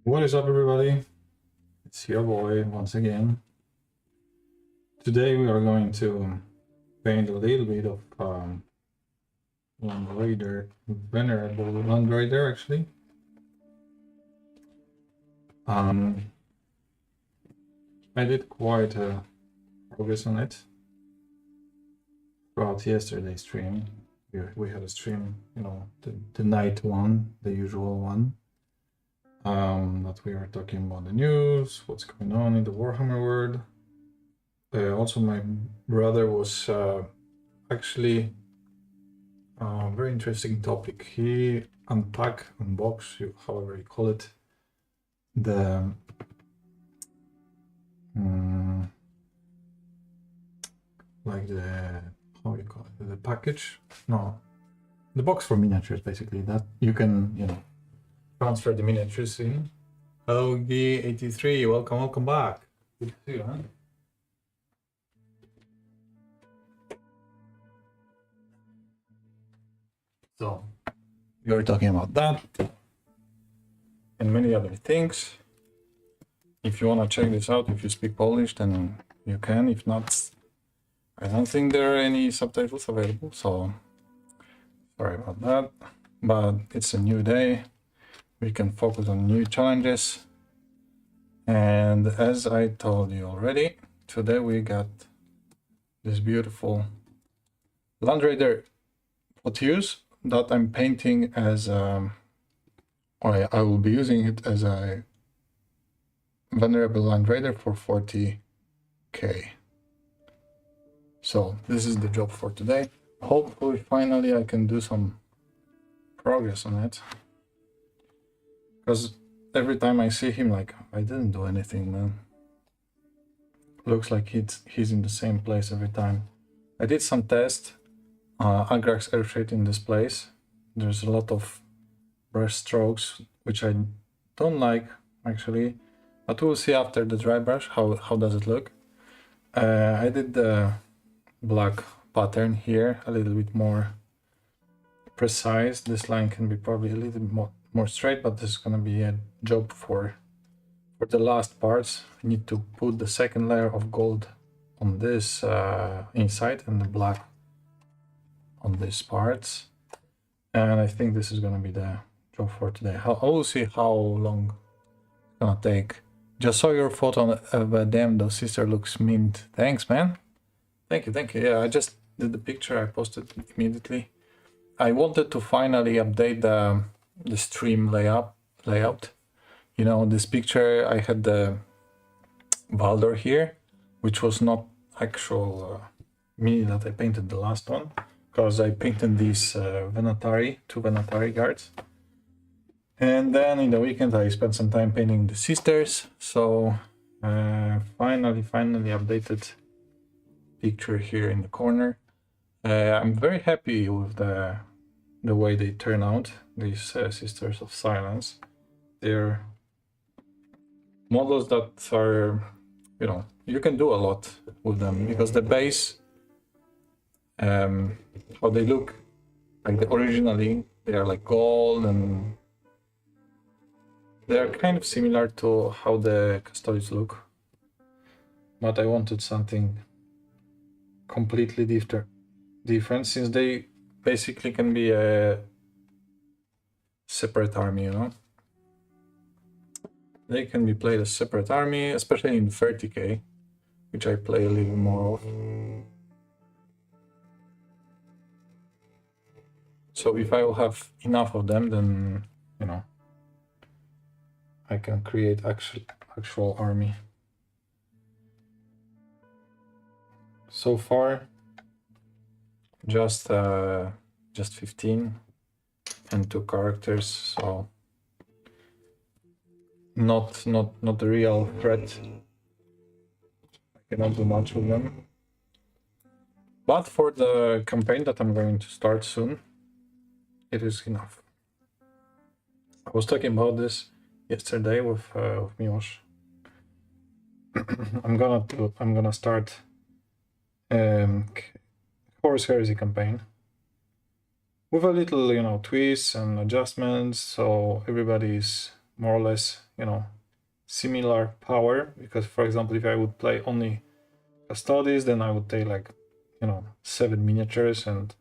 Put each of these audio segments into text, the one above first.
What is up, everybody? It's your boy once again. Today we are going to paint a little bit of Land Raider, Venerable Land Raider, actually. I did quite a progress on it throughout yesterday's stream. We had a stream, the night one, the usual one. That we are talking about the news, what's going on in the Warhammer world. Also, my brother was actually a very interesting topic. He unboxed, however you call it, the like the how you call it, the package? No, the box for miniatures, basically, that you can transfer the miniatures in. Hello, G83, welcome back. Good to see you, huh? So, we were talking about that and many other things. If you want to check this out, if you speak Polish, then you can. If not, I don't think there are any subtitles available, so sorry about that. But it's a new day. We can focus on new challenges. And as I told you already, today we got this beautiful Land Raider Proteus that I'm painting as I will be using it as a Venerable Land Raider for 40k. So this is the job for today. Hopefully finally I can do some progress on it, because every time I see him, like, I didn't do anything, man. Looks like he's in the same place every time. I did some tests. Agrax airshade in this place. There's a lot of brush strokes, which I don't like, actually. But we'll see after the dry brush how does it look. I did the black pattern here a little bit more precise. This line can be probably a little bit more straight, but this is gonna be a job for the last parts. I need to put the second layer of gold on this inside and the black on these parts, and I think this is gonna be the job for today. I will see how long it's gonna take. Just saw your photo of a damn, those sister looks mint. Thanks, man. Thank you. Yeah, I just did the picture. I posted it immediately. I wanted to finally update the stream layout. You know, this picture, I had the Baldor here, which was not actual me that I painted the last one, because I painted these two Venatari guards. And then in the weekend I spent some time painting the sisters. So finally updated picture here in the corner. I'm very happy with the way they turn out, these Sisters of Silence. They're models that are, you can do a lot with them, because the base, how they look, like originally, they are like gold, and they are kind of similar to how the Custodes look. But I wanted something completely different, since they basically can be a separate army, They can be played as separate army, especially in 30k, which I play a little more of. So if I will have enough of them, then, I can create actual army. So far, just 15 and 2 characters, so not the real threat. I cannot do much with them. But for the campaign that I'm going to start soon, it is enough. I was talking about this yesterday with Miłosz. I'm gonna start Horus Heresy campaign with a little, twists and adjustments, so everybody is more or less you know, similar power, because for example, if I would play only Custodies, then I would take like, you know, 7 miniatures, and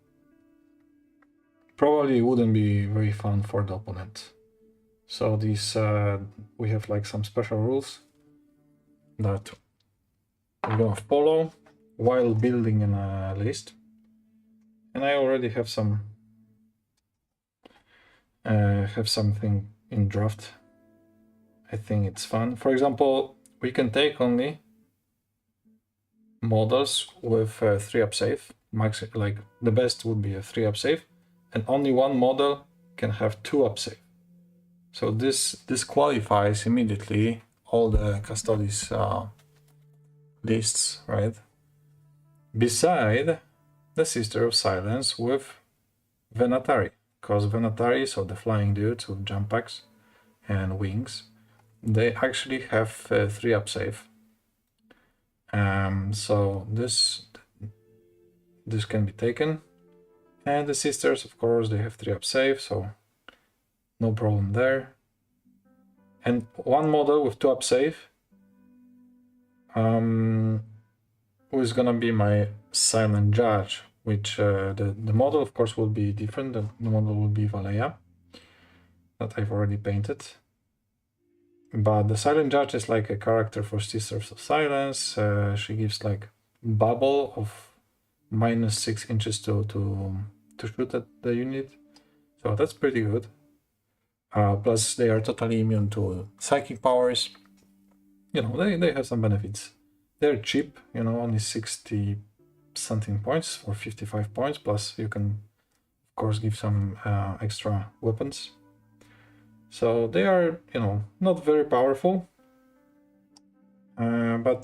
probably it wouldn't be very fun for the opponent. So these we have like some special rules that we're gonna follow while building a list. And I already have something in draft. I think it's fun. For example, we can take only models with 3-up save. Max, like the best would be a 3-up save, and only one model can have 2-up save. So this disqualifies immediately all the Custodies lists, right? Beside the Sister of Silence with Venatari, because Venatari, so the flying dudes with jump packs and wings, they actually have 3-up save. So this can be taken. And the Sisters, of course, they have 3-up save, so no problem there. And one model with 2-up save, who is gonna be my Silent Judge, which the model, of course, will be different. The model will be Valeya, that I've already painted. But the Silent Judge is like a character for Sisters of Silence. She gives like bubble of -6 inches to shoot at the unit. So that's pretty good. Plus they are totally immune to psychic powers. You know, they have some benefits. They're cheap, you know, only 60 something points or 55 points. Plus you can, of course, give some extra weapons. So they are, you know, not very powerful, but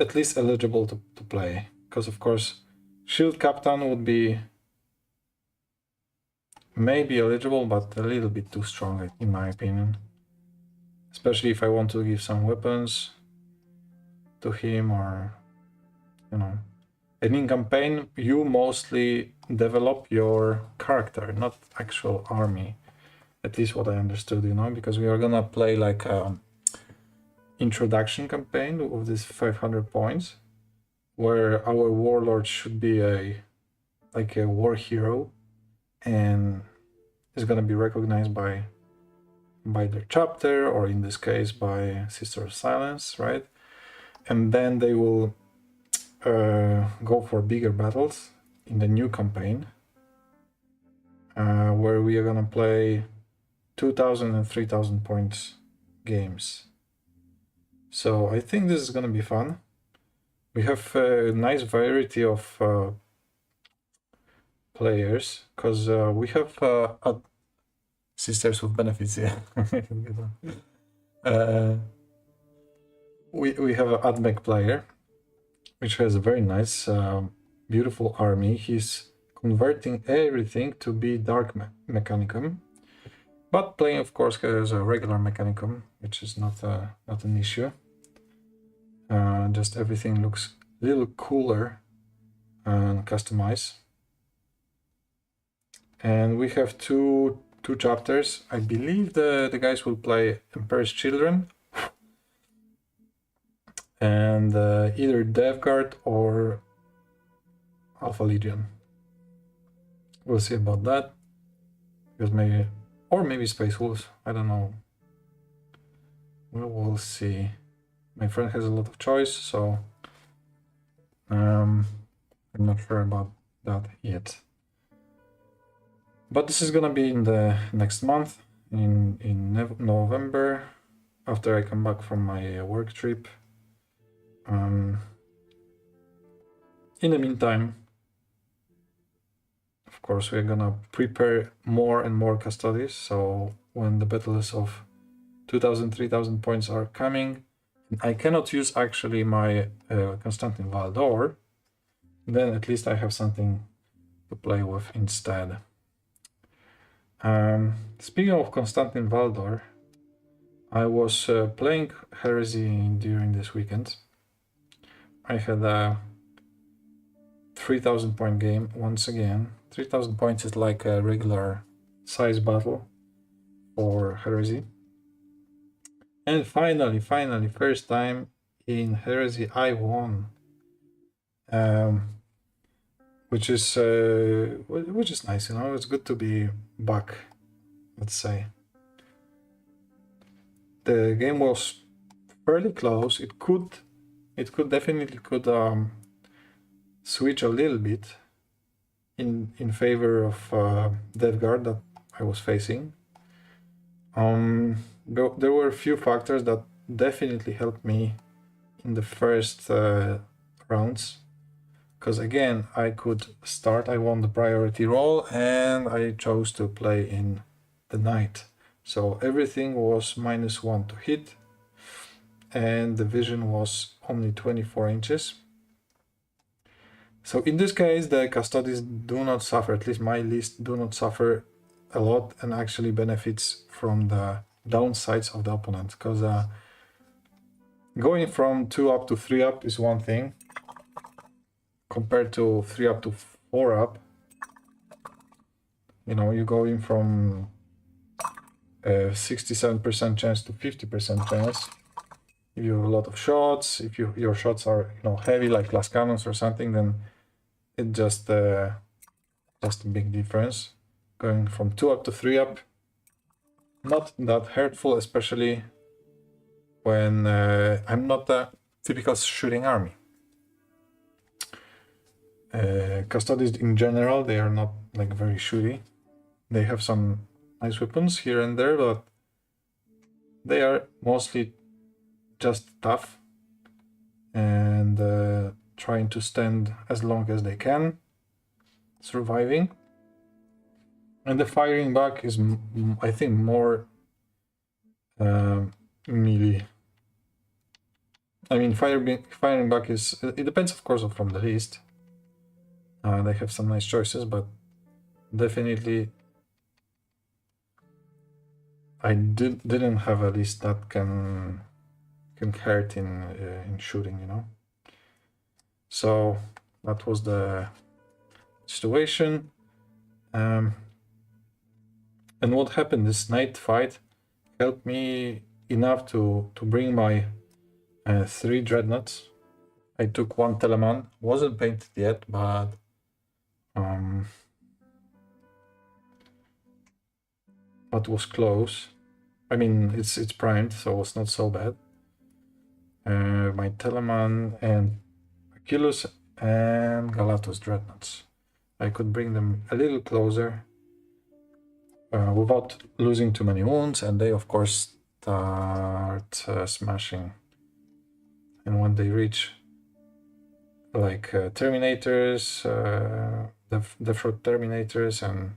at least eligible to play. Because, of course, Shield Captain would be maybe eligible, but a little bit too strong, in my opinion. Especially if I want to give some weapons to him, or, you know. And in campaign, you mostly develop your character, not actual army. At least what I understood, you know, because we are gonna play like introduction campaign with this 500 points, where our warlord should be like a war hero, and is gonna be recognized by their chapter, or in this case by Sister of Silence, right? And then they will go for bigger battles in the new campaign, where we are gonna play 2,000 and 3,000 points games. So I think this is gonna be fun. We have a nice variety of players, because we have Sisters with benefits, yeah. We have an AdMech player, which has a very nice, beautiful army. He's converting everything to be Dark Mechanicum, but playing, of course, as a regular Mechanicum, which is not an issue. Just everything looks a little cooler and customized. And we have two chapters. I believe the guys will play Emperor's Children and either Death Guard or Alpha Legion. We'll see about that, because maybe Space Wolves, I don't know. We'll see. My friend has a lot of choice, so I'm not sure about that yet. But this is gonna be in the next month, in November, after I come back from my work trip. In the meantime, of course, we're gonna prepare more and more Custodies, so when the battles of 2,000, 3,000 points are coming, I cannot use actually my Constantin Valdor, then at least I have something to play with instead. Speaking of Constantin Valdor, I was playing Heresy during this weekend. I had a 3,000 point game once again. 3,000 points is like a regular size battle for Heresy. And finally, first time in Heresy I won. Which is nice, you know. It's good to be back, let's say. The game was fairly close. It definitely switch a little bit in favor of Death Guard that I was facing. There were a few factors that definitely helped me in the first rounds, because again, I won the priority role, and I chose to play in the knight. So everything was -1 to hit, and the vision was only 24 inches. So in this case, the custodies do not suffer, at least my list do not suffer a lot, and actually benefits from the downsides of the opponent, because going from 2 up to 3 up is one thing, compared to 3 up to 4 up. You know, you go in from 67% chance to 50% chance. If you have a lot of shots, if your shots are, you know, heavy like glass cannons or something, then it just a big difference. Going from 2 up to 3 up, not that hurtful, especially when I'm not a typical shooting army. Custodies in general, they are not like very shooty. They have some nice weapons here and there, but they are mostly just tough and trying to stand as long as they can, surviving. And the firing back is, I think, more melee. I mean, firing back is, it depends, of course, from the list. They have some nice choices, but definitely I didn't have a list that can hurt in shooting, you know. So that was the situation. And what happened, this night fight helped me enough to bring my 3 dreadnoughts. I took 1 Telemann, wasn't painted yet, but was close. I mean, it's primed, so it's not so bad. My Telemann and Achilles and Galatos dreadnoughts. I could bring them a little closer without losing too many wounds, and they of course start smashing. And when they reach like Terminators, the Fruit Terminators and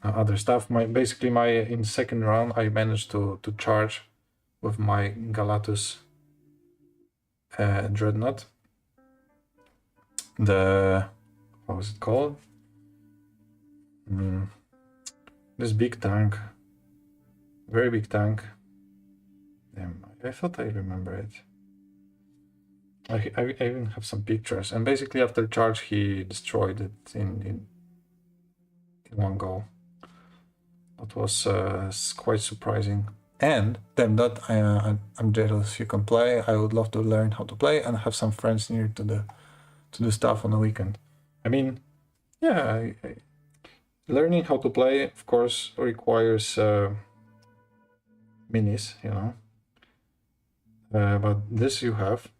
other stuff, basically in second round I managed to charge with my Galatus dreadnought. The, what was it called? This big tank, very big tank. Damn, I thought I remember it. I even have some pictures, and basically after charge he destroyed it in one go. That was quite surprising. And then that I'm jealous you can play. I would love to learn how to play and have some friends near to do stuff on the weekend. I mean, yeah, learning how to play, of course, requires minis, you know. But this you have.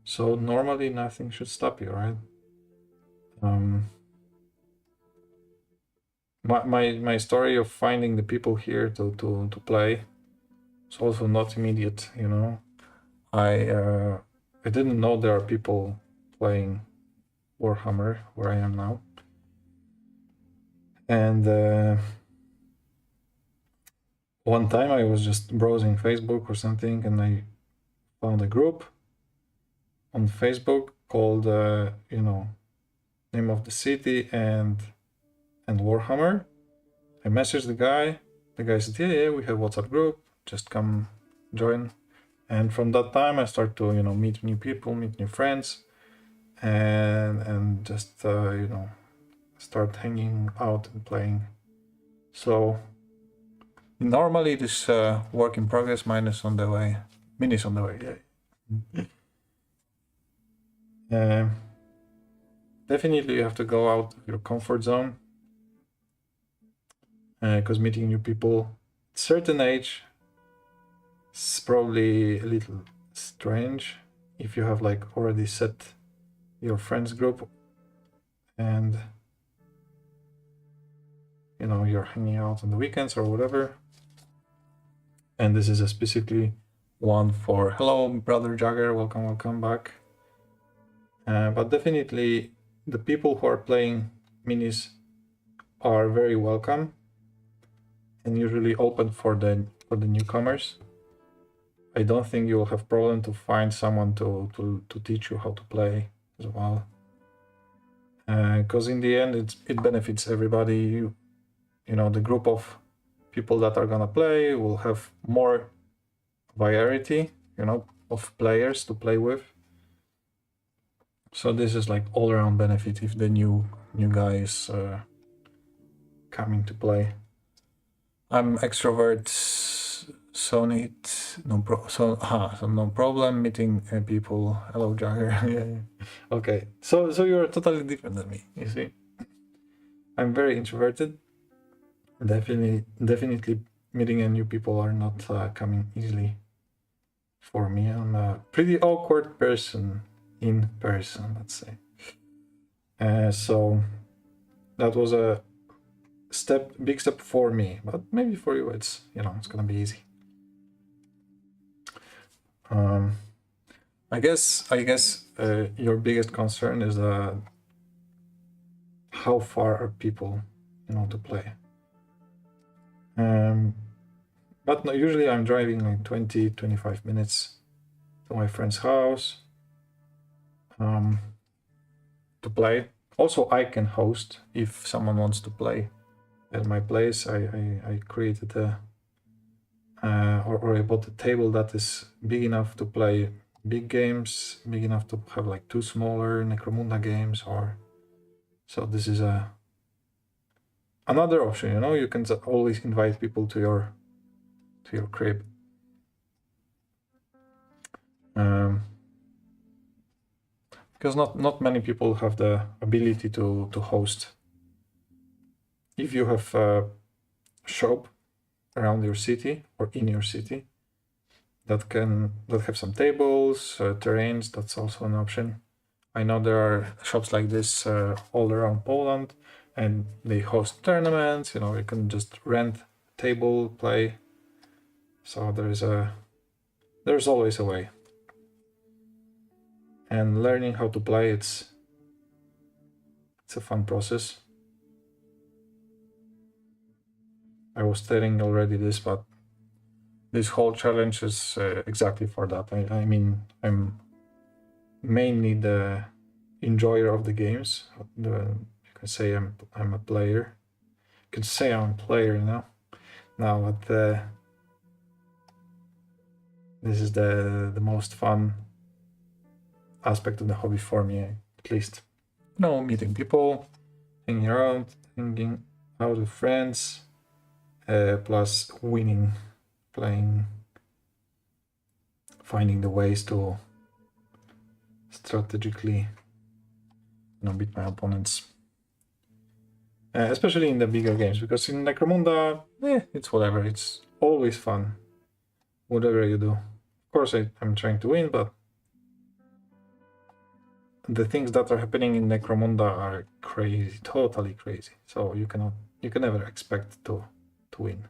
So normally nothing should stop you, right? My story of finding the people here to play is also not immediate, you know. I didn't know there are people playing Warhammer where I am now. And one time I was just browsing Facebook or something, and I found a group on Facebook called, you know, name of the city and Warhammer. I messaged the guy. The guy said, yeah, we have WhatsApp group. Just come join. And from that time, I start to, you know, meet new people, meet new friends, and just, you know, start hanging out and playing. So Normally this work in progress, mine is on the way. Mini's on the way, yeah. Definitely you have to go out of your comfort zone. Because meeting new people at a certain age is probably a little strange if you have like already set your friends group and you know you're hanging out on the weekends or whatever. And this is a specifically one for hello brother Jagger, welcome back. But definitely the people who are playing minis are very welcome and usually open for the newcomers. I don't think you will have problem to find someone to teach you how to play as well. Because in the end, it benefits everybody. You know, the group of people that are gonna play will have more variety, you know, of players to play with. So this is like all-around benefit if the new guy is coming to play. I'm extrovert, so no problem meeting people. Hello, Jagger. Yeah. Okay, so you're totally different than me. You see, I'm very introverted. Definitely meeting new people are not coming easily for me. I'm a pretty awkward person in person, let's say. So that was a big step for me, but maybe for you it's gonna be easy. I guess your biggest concern is how far are people to play. But no, usually I'm driving like 20-25 minutes to my friend's house to play. Also, I can host if someone wants to play at my place. I created or I bought a table that is big enough to play big games, big enough to have like 2 smaller Necromunda games, or so this is another option. You can always invite people to your crib. Because not many people have the ability to host. If you have a shop around your city or in your city that have some tables, terrains, that's also an option. I know there are shops like this all around Poland, and they host tournaments. You can just rent a table, play. So there's always a way. And learning how to play, it's a fun process. I was telling already this, but this whole challenge is exactly for that. I mean, I'm mainly the enjoyer of the games. You can say I'm a player. You can say I'm a player now, but this is the most fun aspect of the hobby for me, at least. Meeting people, hanging around, hanging out with friends, plus winning, playing, finding the ways to strategically beat my opponents. Especially in the bigger games, because in Necromunda, it's whatever. It's always fun, whatever you do. Of course, I'm trying to win, but the things that are happening in Necromunda are crazy, totally crazy. So you can never expect to win.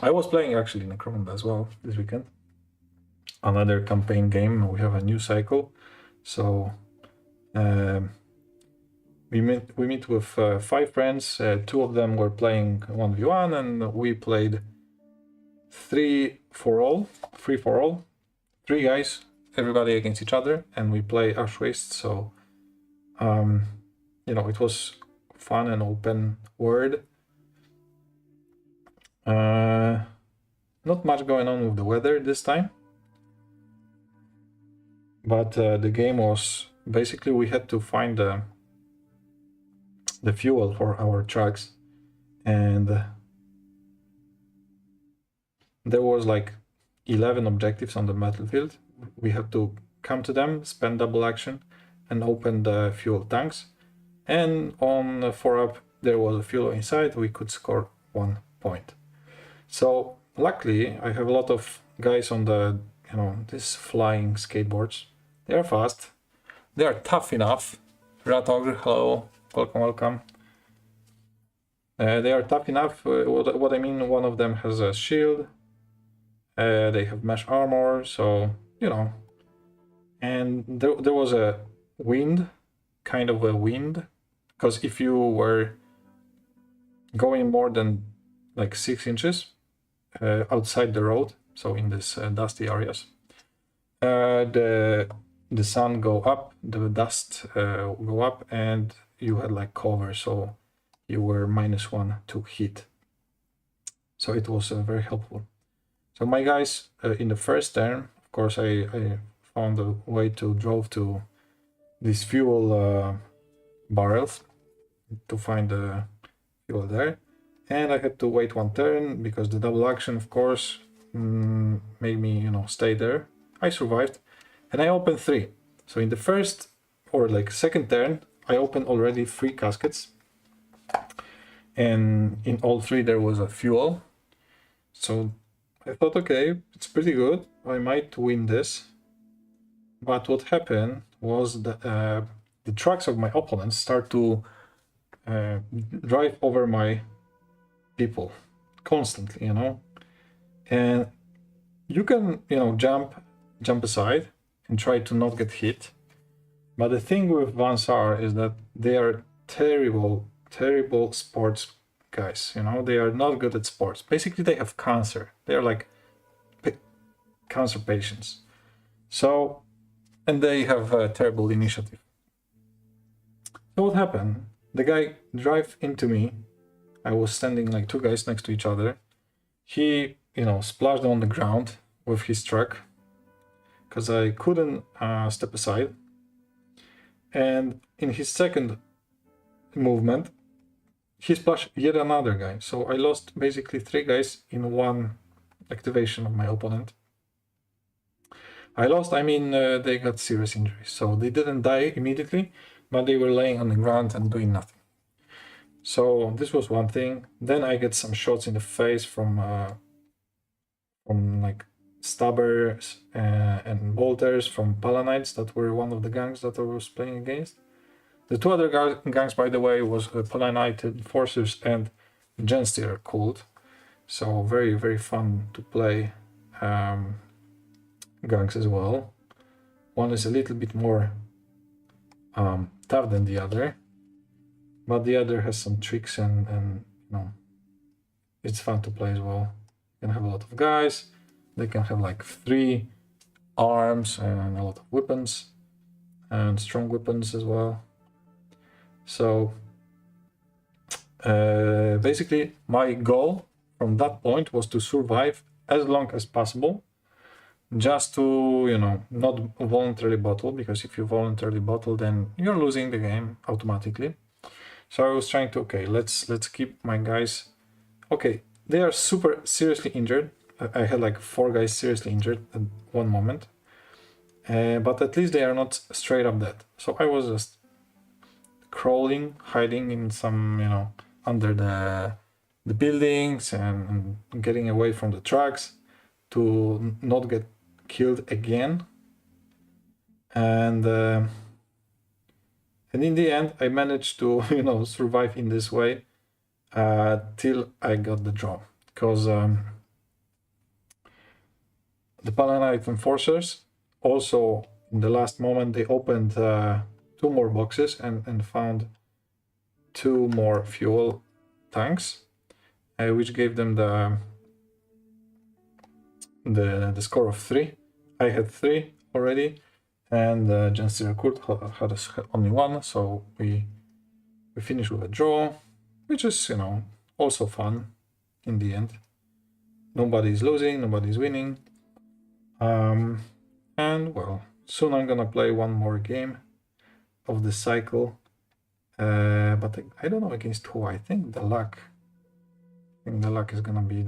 I was playing actually Necromunda as well this weekend. Another campaign game. We have a new cycle, so we meet with 5 friends. 2 of them were playing 1v1, and we played 3 for all. 3 guys, everybody against each other, and we play Ash Waste. So it was fun and open world. Not much going on with the weather this time, but the game was basically we had to find the fuel for our trucks, and there was like 11 objectives on the battlefield. We had to come to them, spend double action, and open the fuel tanks. And on 4-up, there was a fuel inside. We could score 1 point. So luckily, I have a lot of guys on the, these flying skateboards. They are fast. They are tough enough. Rat Ogre, hello, welcome. They are tough enough. What I mean, one of them has a shield. They have mesh armor, so, And there was a wind, kind of a wind, because if you were going more than like 6 inches outside the road, so in these dusty areas, the sun go up, the dust go up, and you had like cover, so you were -1 to hit. So it was very helpful. So my guys, in the first turn, of course, I found a way to drove to these fuel barrels to find the fuel there. And I had to wait 1 turn because the double action, of course, made me, stay there. I survived and I opened 3. So in the first or like second turn, I opened already 3 caskets. And in all 3 there was a fuel. So I thought, okay, it's pretty good. I might win this. But what happened was that the trucks of my opponents start to drive over my people constantly, And you can, jump aside and try to not get hit. But the thing with Vansar is that they are terrible sports guys, They are not good at sports. Basically, they have cancer. They are like cancer patients. So, and they have a terrible initiative. So what happened? The guy drive into me. I was standing like 2 guys next to each other. He, splashed on the ground with his truck because I couldn't step aside. And in his second movement, he splashed yet another guy. So I lost basically 3 guys in 1 activation of my opponent. They got serious injuries. So they didn't die immediately, but they were laying on the ground and doing nothing. So this was one thing. Then I get some shots in the face from like stabbers and bolters from Palanites that were one of the gangs that I was playing against. The 2 other gangs, by the way, was Palanite Enforcers and Gensteer cult. So very, very fun to play gangs as well. One is a little bit more tough than the other, but the other has some tricks and it's fun to play as well. You can have a lot of guys. They can have like 3 arms and a lot of weapons and strong weapons as well. So basically my goal from that point was to survive as long as possible, just to, not voluntarily bottle, because if you voluntarily bottle, then you're losing the game automatically. So I was trying to, okay, let's keep my guys. Okay, they are super seriously injured. I had like 4 guys seriously injured at one moment, but at least they are not straight up dead. So I was just crawling, hiding in some, under the buildings and getting away from the trucks to not get killed again. And in the end, I managed to, survive in this way till I got the draw. Because the Palanite Enforcers also, in the last moment, they opened 2 more boxes and found 2 more fuel tanks, which gave them the score of 3. I had 3 already, and Gensteer Kurt had only 1, so we finished with a draw, which is, also fun in the end. Nobody's losing, nobody's winning. And well, soon I'm gonna play 1 more game of the cycle, but I don't know against who. I think the luck is gonna be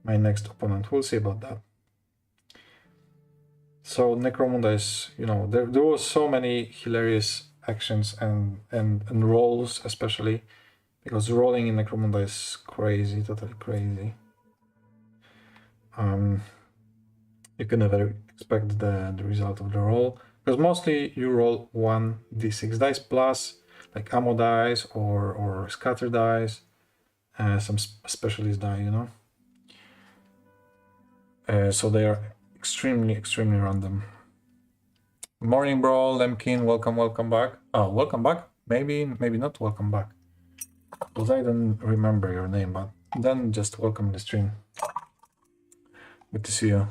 my next opponent. We'll see about that. So Necromunda is, you know, there was so many hilarious actions and rolls, especially because rolling in Necromunda is crazy, totally crazy. You can never expect the result of the roll, because mostly you roll 1d6 dice plus like ammo dice or scatter dice, some specialist die, you know. So they are extremely random. Morning, bro, Lemkin, welcome back. Oh, welcome back? Maybe not welcome back, because I don't remember your name, but then just welcome the stream. Good to see you.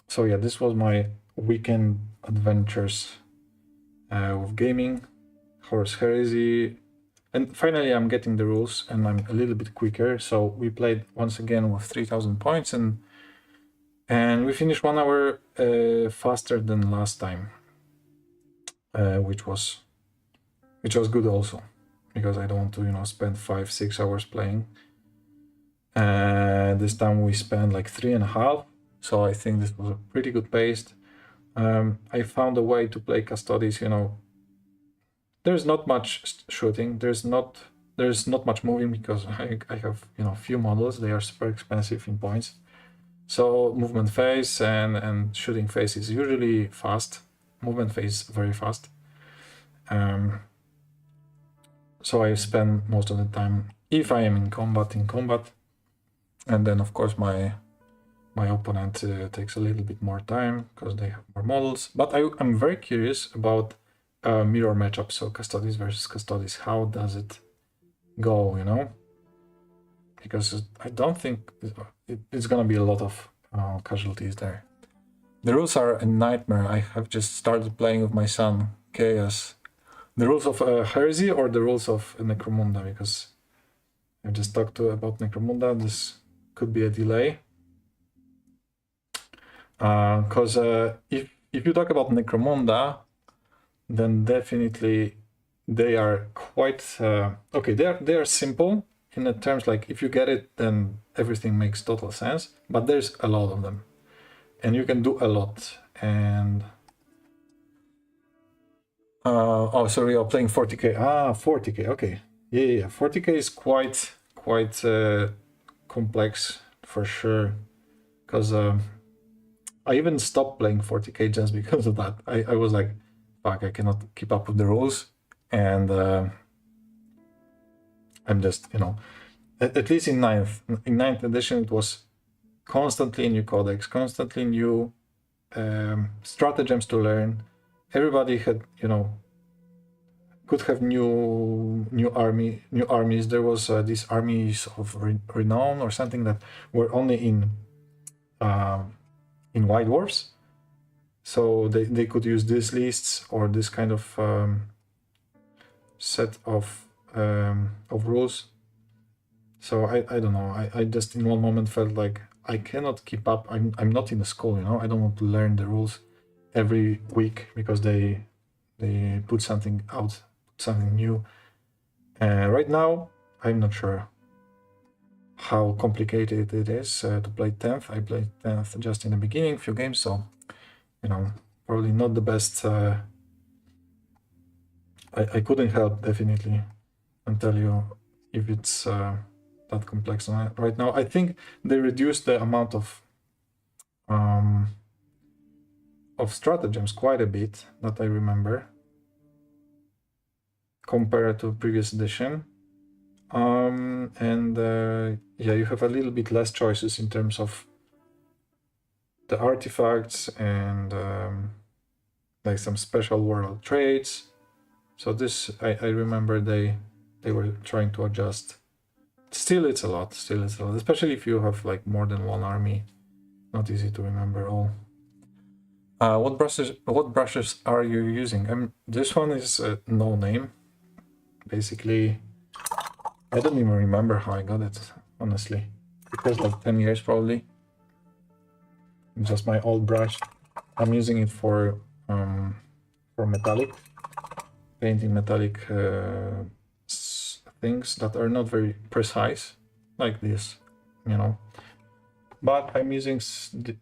So yeah, this was my weekend adventures with gaming, Horus Heresy, and finally I'm getting the rules and I'm a little bit quicker. So we played once again with 3,000 points and we finished 1 hour faster than last time, which was good also, because I don't want to, you know, spend 5-6 hours playing. This time we spent like 3.5, so I think this was a pretty good pace. I found a way to play Custodes, you know. There's not much shooting, there's not much moving, because I have, you know, few models. They are super expensive in points. So movement phase and shooting phase is usually fast. Movement phase very fast. So I spend most of the time, if I am in combat, and then of course my opponent takes a little bit more time because they have more models. But I'm very curious about mirror matchup. So Custodes versus Custodes, how does it go, you know? Because I don't think it's gonna be a lot of casualties there. The rules are a nightmare. I have just started playing with my son, Chaos. The rules of Heresy or the rules of Necromunda, because I just talked about Necromunda. This could be a delay. Because if you talk about Necromunda, then definitely they are quite okay. They are simple in the terms like if you get it, then everything makes total sense. But there's a lot of them, and you can do a lot. And oh, sorry, you're playing 40k. 40k. Okay, yeah. 40k is quite complex for sure, because I even stopped playing 40k just because of that. I was like, fuck, I cannot keep up with the rules, and I'm just, you know, at least in 9th edition, it was constantly new codex, constantly new stratagems to learn. Everybody had, you know, could have new armies. There was these armies of renown or something that were only in White Dwarfs, so they could use these lists or this kind of set of rules. So I don't know. I just in one moment felt like I cannot keep up. I'm not in the school, you know. I don't want to learn the rules every week because they put something out, something new. Right now, I'm not sure how complicated it is to play 10th. I played 10th just in the beginning, few games, so, you know, probably not the best. I couldn't help, definitely, and tell you if it's that complex right now. I think they reduced the amount of stratagems quite a bit, that I remember, compared to previous edition. And yeah, you have a little bit less choices in terms of the artifacts and like some special world traits. So this, I remember they were trying to adjust. Still it's a lot, especially if you have like more than one army. Not easy to remember all. What brushes are you using? This one is no name. Basically, I don't even remember how I got it, honestly. It was like 10 years probably. Just my old brush. I'm using it for metallic, painting metallic things that are not very precise. like this, you know. But I'm using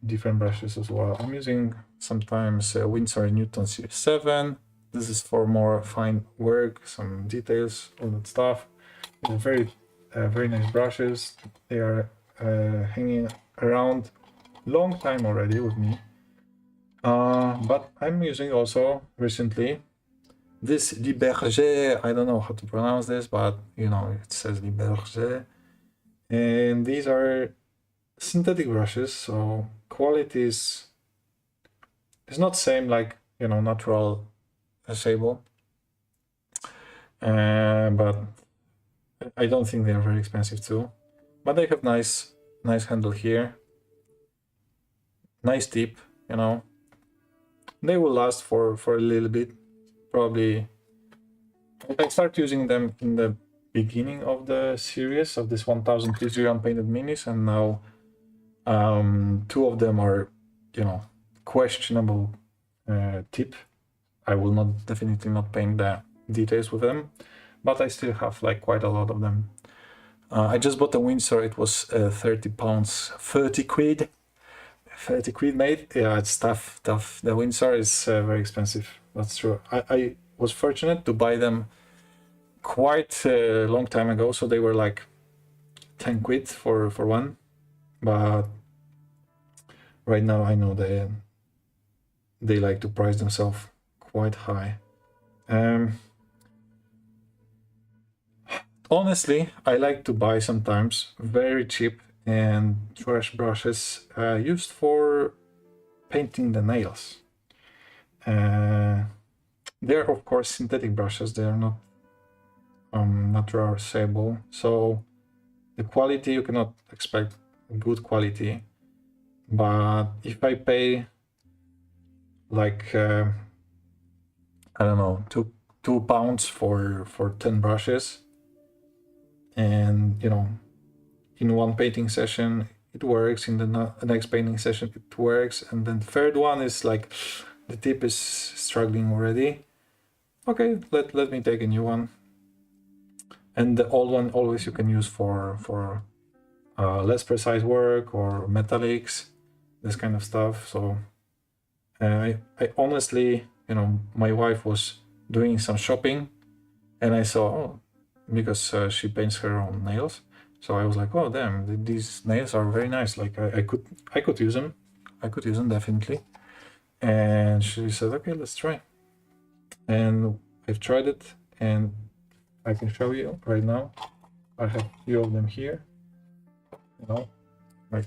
different brushes as well. I'm using sometimes Winsor & Newton Series 7. This is for more fine work, some details, all that stuff. They're very nice brushes. They are hanging around long time already with me. But I'm using also recently this Liberger. I don't know how to pronounce this, but you know, it says Liberger. And these are synthetic brushes, so quality is not same like, you know, natural sable. But I don't think they are very expensive too. But they have nice handle here. Nice tip, you know. They will last for a little bit. Probably I start using them in the beginning of the series of this 1000 T0 unpainted minis, and now two of them are, you know, questionable tip. I will definitely not paint the details with them, but I still have like quite a lot of them. I just bought a Windsor. It was 30 pounds, 30 quid. 30 quid made. Yeah, it's tough. The Windsor is very expensive. That's true. I was fortunate to buy them quite a long time ago, so they were like 10 quid for one. But right now I know they like to price themselves quite high. Honestly, I like to buy sometimes very cheap and trash brushes used for painting the nails. They're of course synthetic brushes. They are not natural sable, so the quality you cannot expect good quality. But if I pay like I don't know, two pounds for 10 brushes, and you know, in one painting session it works, in the next painting session it works, and then the third one is like the tip is struggling already. Okay, let me take a new one. And the old one always you can use for less precise work or metallics, this kind of stuff. So I honestly, you know, my wife was doing some shopping, and I saw, oh, because she paints her own nails, so I was like, oh damn, these nails are very nice. Like I could use them. I could use them definitely. And she said, okay, let's try. And I've tried it, and I can show you right now. I have a few of them here. You know, like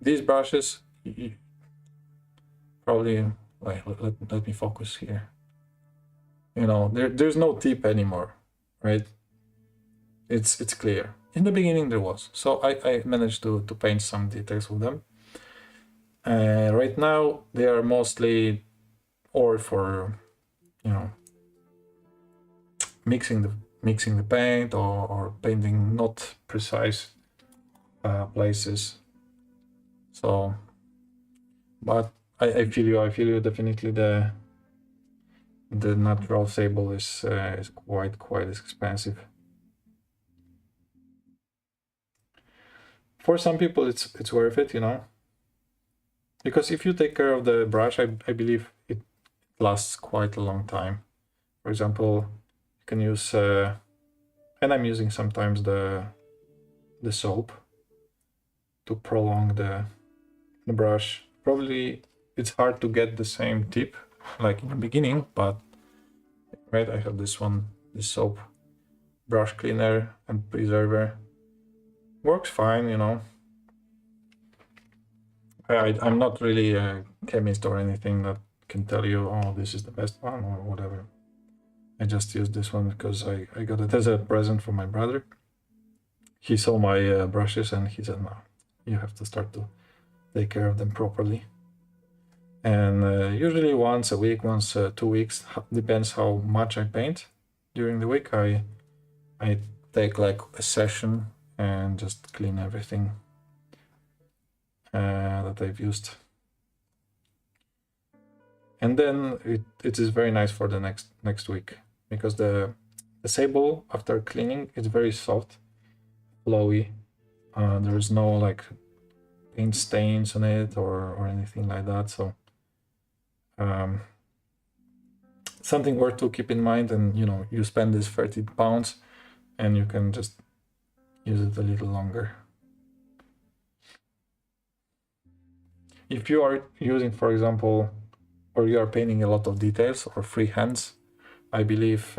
these brushes. Probably, wait, let me focus here. You know, there's no tip anymore, right? It's clear. In the beginning there was, so I managed to paint some details with them. Right now they are mostly or for, you know, mixing the paint or painting not precise places. So, but I feel you definitely. The natural sable is quite expensive. For some people it's worth it, you know, because if you take care of the brush, I believe it lasts quite a long time. For example, you can use and I'm using sometimes the soap to prolong the brush. Probably it's hard to get the same tip like in the beginning, but right, I have this one, this soap brush cleaner and preserver. Works fine, you know. I'm not really a chemist or anything that can tell you, oh, this is the best one or whatever. I just used this one because I got it as a present from my brother. He saw my brushes and he said, no, you have to start to take care of them properly. And usually once a week, once 2 weeks, depends how much I paint during the week. I take like a session and just clean everything that I've used. And then it is very nice for the next week, because the sable after cleaning is very soft, flowy, There is no like paint stains on it or anything like that. So something worth to keep in mind. And you spend this £30 and you can just use it a little longer. If you are using, for example, or you are painting a lot of details or freehands, I believe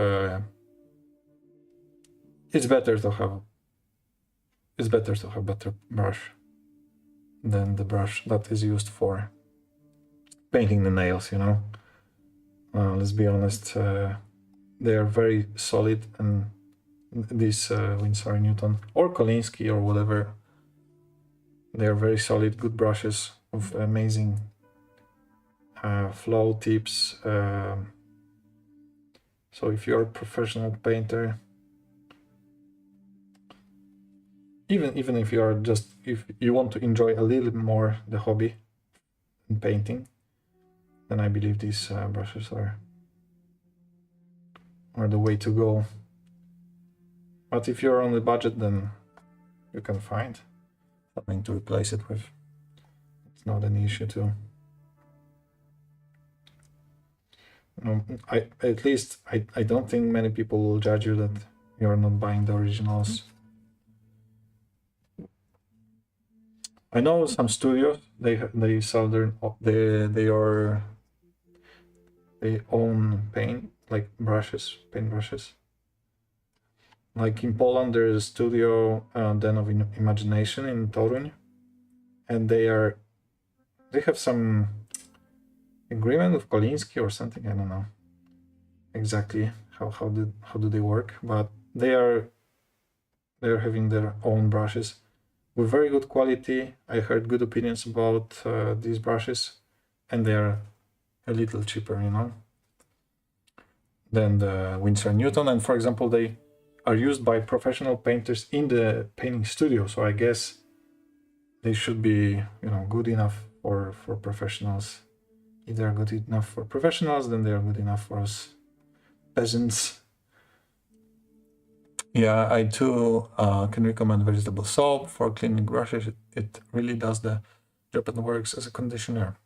it's better to have better brush than the brush that is used for painting the nails. Let's be honest, they are very solid, and this Winsor & Newton or Kolinsky or whatever, they are very solid, good brushes with amazing flow tips. So if you're a professional painter, even if you are if you want to enjoy a little more the hobby in painting, then I believe these brushes are the way to go. But if you're on the budget, then you can find something to replace it with. It's not an issue too. I don't think many people will judge you that you're not buying the originals. I know some studios, they sell they own paint brushes. Like in Poland, there's a studio, Den of Imagination in Toruń, and they have some agreement with Kolinsky or something. I don't know exactly how do they work, but they're having their own brushes with very good quality. I heard good opinions about these brushes, and they're a little cheaper, than the Winsor & Newton. And for example, they are used by professional painters in the painting studio, so I guess they should be, good enough for professionals. If they're good enough for professionals, then they are good enough for us peasants. Yeah, I too can recommend vegetable soap for cleaning brushes. It really does the job and works as a conditioner.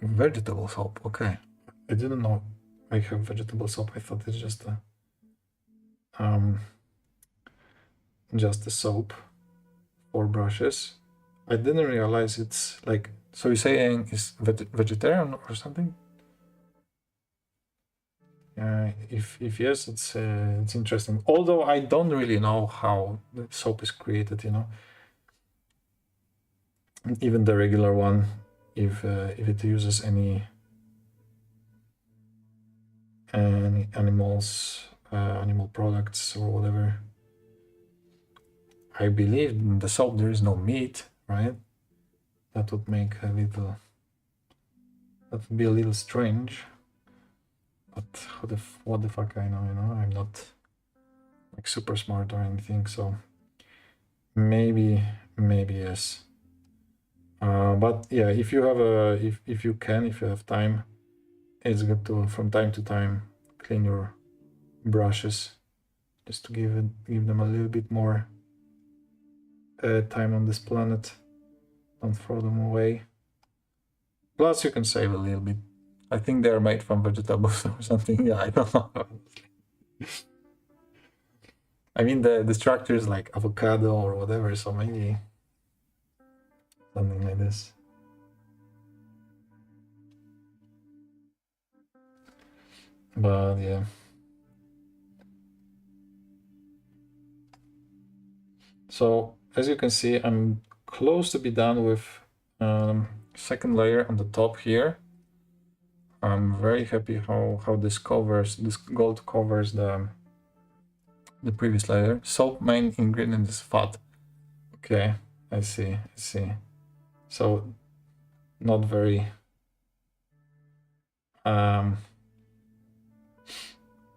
Vegetable soap, okay. I didn't know I have vegetable soap. I thought it's just a soap for brushes. I didn't realize it's like, so you're saying it's vegetarian or something? If yes, it's interesting. Although I don't really know how the soap is created, even the regular one, if it uses any animal products or whatever. I believe in the soap there is no meat, right? That would make that would be a little strange. But what the fuck I know, I'm not like super smart or anything, so maybe yes. But yeah, if you have if you have time, it's good to from time to time clean your brushes, just to give them a little bit more time on this planet. Don't throw them away. Plus, you can save a little bit. I think they're made from vegetables or something. Yeah, I don't know. I mean, the structure is like avocado or whatever, so maybe something like this. But yeah. So as you can see, I'm close to be done with second layer on the top here. I'm very happy how this gold covers the previous layer. Soap main ingredient is fat. Okay, I see. So not very yeah,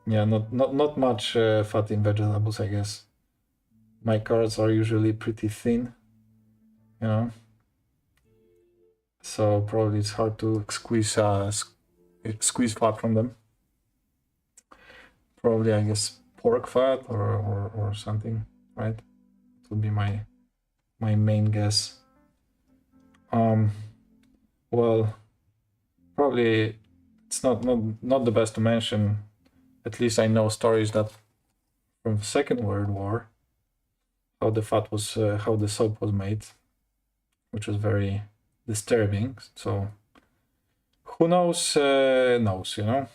not much fat in vegetables, I guess. My carrots are usually pretty thin, so probably it's hard to squeeze fat from them. Probably, I guess, pork fat or something, right? It would be my my main guess. Well, probably it's not the best to mention. At least I know stories that from the Second World War, how the soap was made, which was very disturbing. So who knows, knows, you know.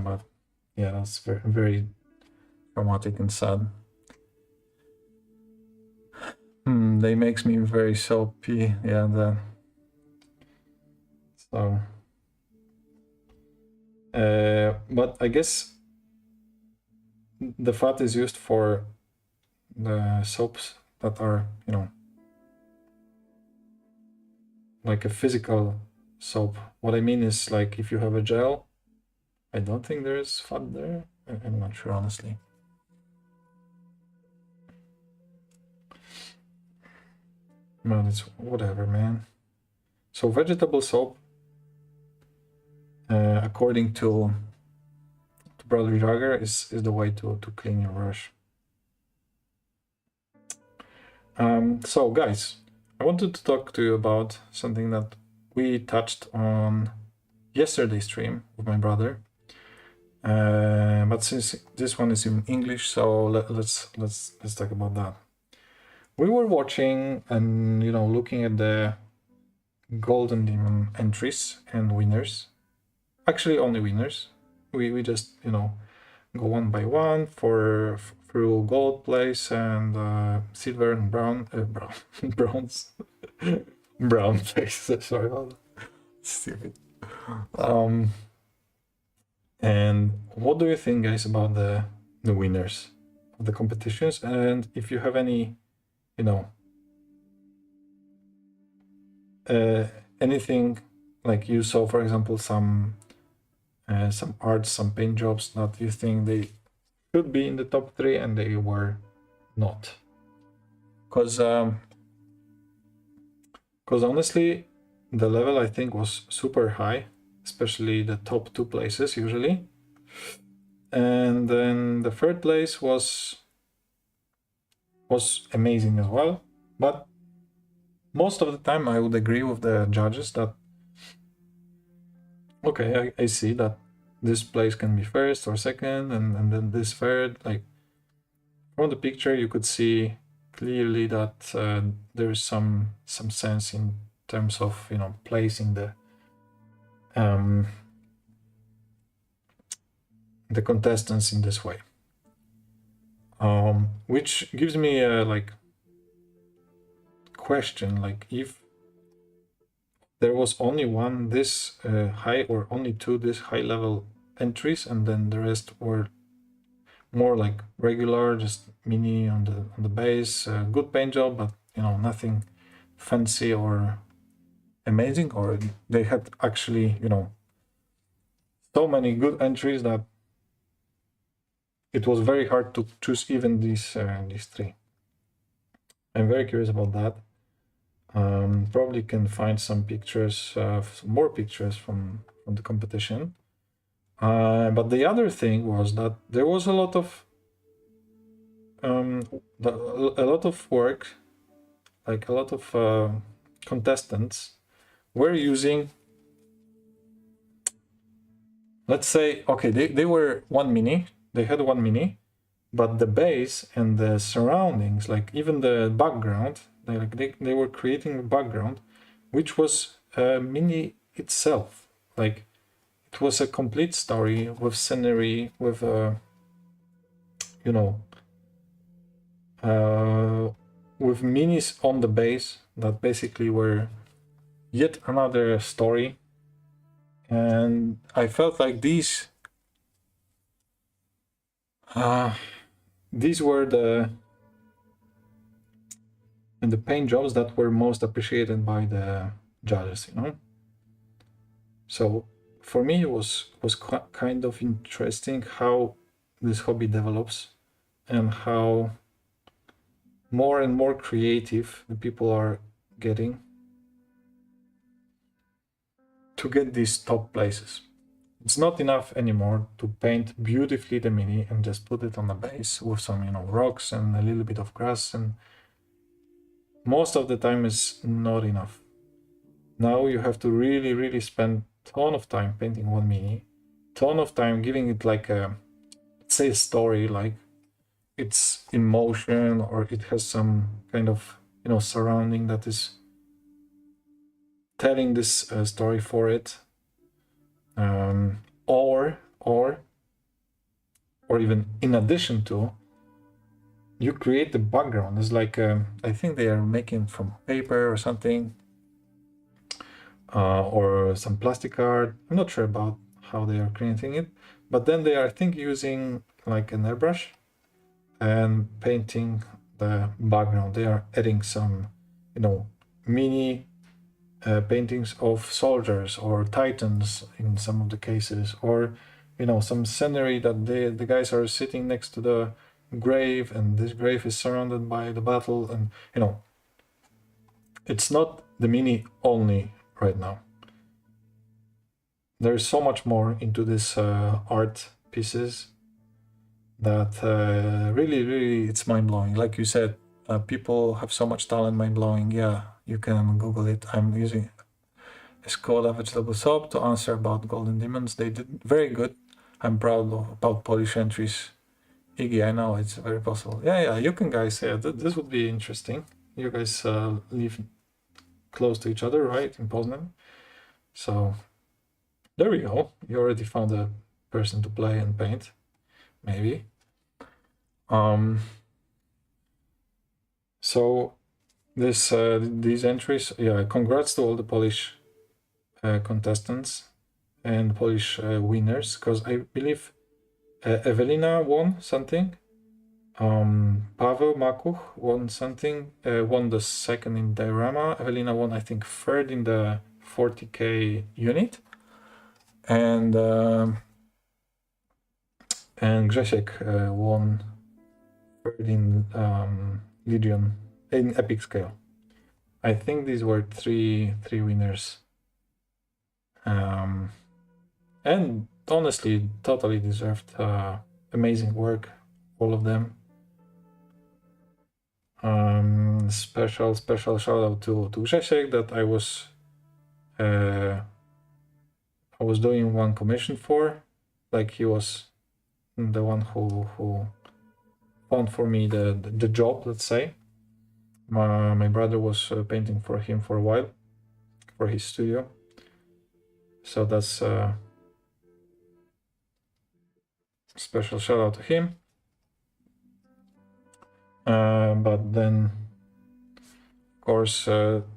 But yeah, that's very, very traumatic and sad. They makes me very soapy. Yeah, so. But I guess the fat is used for the soaps that are, you know, like a physical soap. What I mean is, like, if you have a gel, I don't think there is fat there. I'm not sure, honestly. Man, it's whatever, man. So vegetable soap, according to Brother Jagger, is the way to clean your brush. So guys, I wanted to talk to you about something that we touched on yesterday's stream with my brother. But since this one is in English, so let's talk about that. We were watching and, you know, looking at the Golden Demon entries and winners. Actually, only winners. We just, you know, go one by one through gold place and silver and bronze, brown place. Sorry about that. Stupid. And what do you think, guys, about the winners of the competitions? And if you have any, you know, anything like you saw, for example, some art, some paint jobs that you think they should be in the top 3 and they were not. Because honestly, the level I think was super high, especially the top 2 places usually. And then the 3rd place was amazing as well. But most of the time I would agree with the judges that, okay, I see that this place can be 1st or 2nd, and then this 3rd. Like, from the picture you could see clearly that there is some sense in terms of, you know, placing the contestants in this way, which gives me a like question, like, if there was only one this high or only 2 this high level entries and then the rest were more like regular, just mini on the base, good paint job, but, you know, nothing fancy or amazing, or they had actually, you know, so many good entries that it was very hard to choose even these 3. I'm very curious about that. Probably can find some pictures, some more pictures from the competition. But the other thing was that there was a lot of work, like a lot of contestants were using, let's say, okay, they were they had one mini, but the base and the surroundings, like even the background, they were creating a background which was a mini itself. Like, it was a complete story with scenery, with you know, with minis on the base that basically were yet another story. And I felt like these were the paint jobs that were most appreciated by the judges, you know. So for me, it was kind of interesting how this hobby develops and how more and more creative the people are getting to get these top places. It's not enough anymore to paint beautifully the mini and just put it on the base with some, you know, rocks and a little bit of grass, and most of the time is not enough. Now you have to really spend a ton of time painting one mini, ton of time giving it like a, let's say, a story, like it's in motion or it has some kind of, you know, surrounding that is telling this story for it, or even in addition to, you create the background. It's like I think they are making from paper or something, or some plastic art. I'm not sure about how they are creating it, but then they are, I think, using like an airbrush and painting the background. They are adding some, you know, mini paintings of soldiers or titans in some of the cases, or, you know, some scenery that the guys are sitting next to the grave, and this grave is surrounded by the battle, and, you know, it's not the mini only right now. There's so much more into this art pieces that really it's mind-blowing. Like you said, people have so much talent, mind-blowing. Yeah, you can Google it. I'm using Skoda vegetable soap to answer about golden demons. They did very good. I'm proud about Polish entries. Iggy, I know it's very possible. Yeah, you can guys. Yeah, this would be interesting. You guys live close to each other, right, in Poznan? So there we go. You already found a person to play and paint, maybe. So this these entries, yeah, congrats to all the Polish contestants and Polish winners, because I believe Ewelina won something, Paweł Makuch won something, won the second in diorama. Ewelina won, I think, third in the 40k unit, and Grzesiek won third in Legion in epic scale. I think these were three winners, and honestly, totally deserved. Amazing work, all of them. Special shout out to Grzesiek, that I was doing one commission for. Like, he was the one who found for me the job, let's say. My brother was painting for him for a while, for his studio. So that's special shout out to him. But then, of course,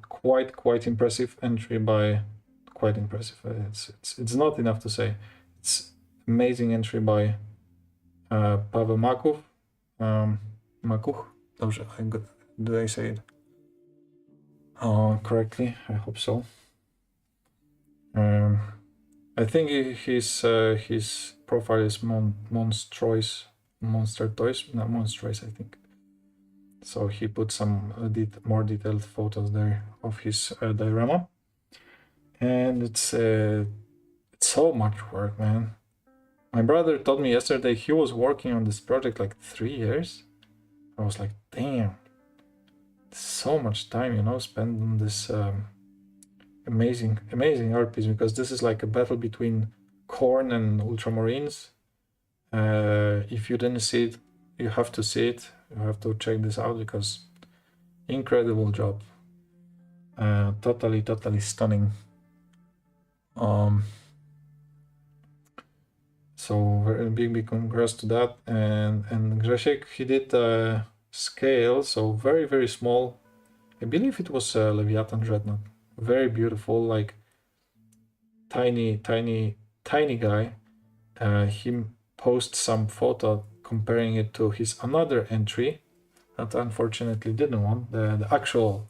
quite impressive entry by, quite impressive. It's not enough to say. It's amazing entry by Paweł Makuch. Makuch. Did I say it correctly? I hope so. I think his profile is Monster Toys, not Monstrous, I think. So he put some more detailed photos there of his diorama, and it's so much work, man. My brother told me yesterday he was working on this project like 3 years. I was like, damn, so much time, you know, spent on this amazing art piece, because this is like a battle between Khorne and Ultramarines. If you didn't see it, you have to see it. You have to check this out, because incredible job. Totally stunning. So very big congrats to that. And Grzesiek, he did scale, so very small. I believe it was Leviathan Dreadnought. Very beautiful, like tiny guy. He posts some photo comparing it to his another entry that unfortunately didn't win, the actual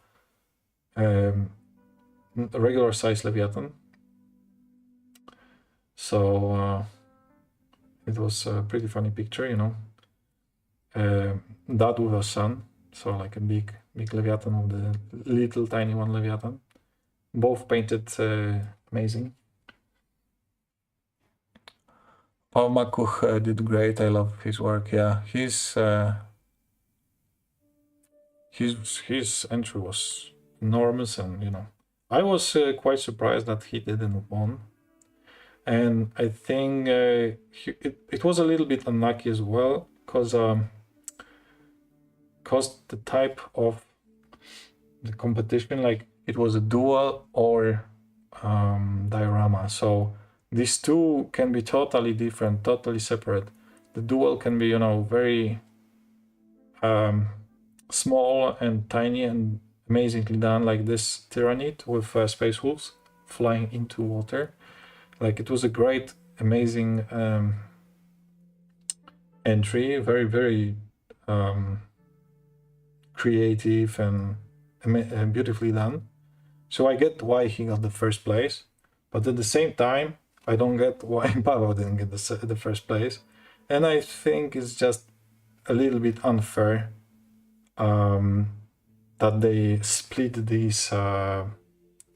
regular size Leviathan. So it was a pretty funny picture, you know. That with a sun, so like a big Leviathan with the little tiny one Leviathan. Both painted amazing. Paul Makuch did great. I love his work. Yeah, his entry was enormous, and I was quite surprised that he didn't won. And I think it was a little bit unlucky as well, because the type of the competition, like it was a dual or diorama. So these two can be totally different, totally separate. The dual can be, very small and tiny and amazingly done, like this Tyrannid with space wolves flying into water. Like it was a great, amazing entry, very, very creative and beautifully done. So I get why he got the first place, but at the same time, I don't get why Pavel didn't get the first place. And I think it's just a little bit unfair that they split these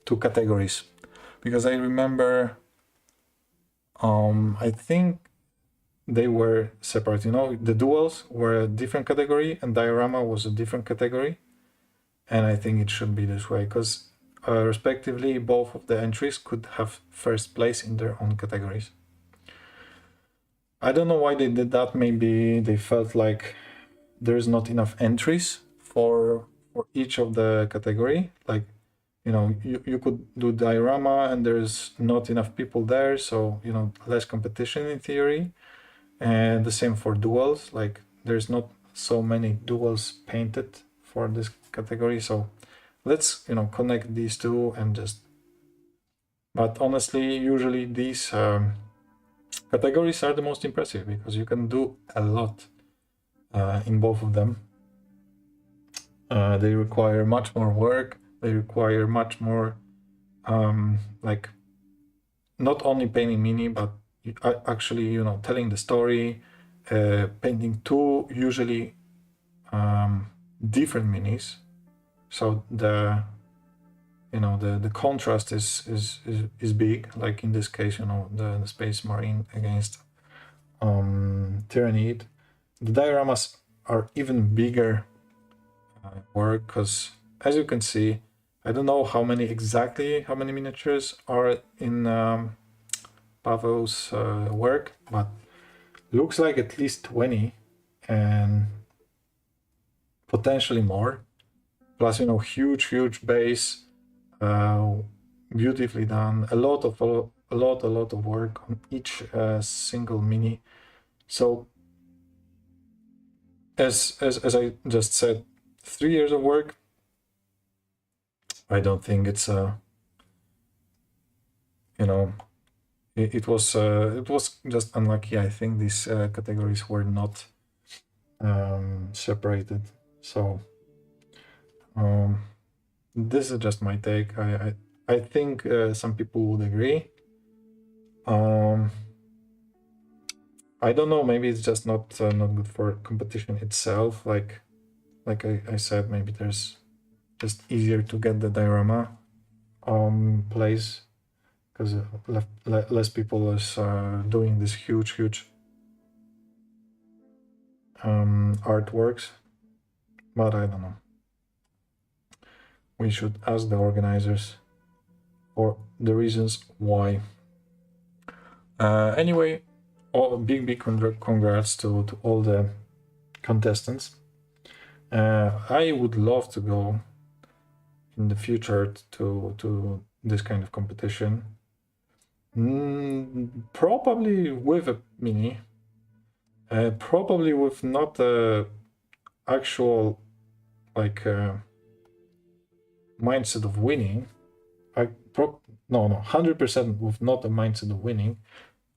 two categories. Because I remember, I think they were separate. The duels were a different category and diorama was a different category. And I think it should be this way, because respectively, both of the entries could have first place in their own categories. I don't know why they did that. Maybe they felt like there's not enough entries for each of the category. Like, you could do diorama and there's not enough people there, so less competition in theory. And the same for duels. Like, there's not so many duels painted for this category, so let's connect these two and just. But honestly, usually these categories are the most impressive because you can do a lot in both of them. They require much more work. They require much more like not only painting mini, but actually telling the story, painting two usually different minis, so the contrast is big. Like in this case, the Space Marine against Tyrannid. The dioramas are even bigger work, because as you can see, I don't know how many miniatures are in Pavel's work, but looks like at least 20 and potentially more. Plus, huge base, beautifully done. A lot of work on each single mini. So, as I just said, 3 years of work. I don't think it's it was just unlucky. I think these categories were not separated. So this is just my take. I think some people would agree. I don't know. Maybe it's just not good for competition itself. Like I said, maybe there's just easier to get the diorama place, because less people is doing this huge artworks. But I don't know. We should ask the organizers for the reasons why. Anyway, big congrats to all the contestants. I would love to go in the future to this kind of competition. Probably with a mini. Probably with not a actual mindset of winning. 100% with not a mindset of winning.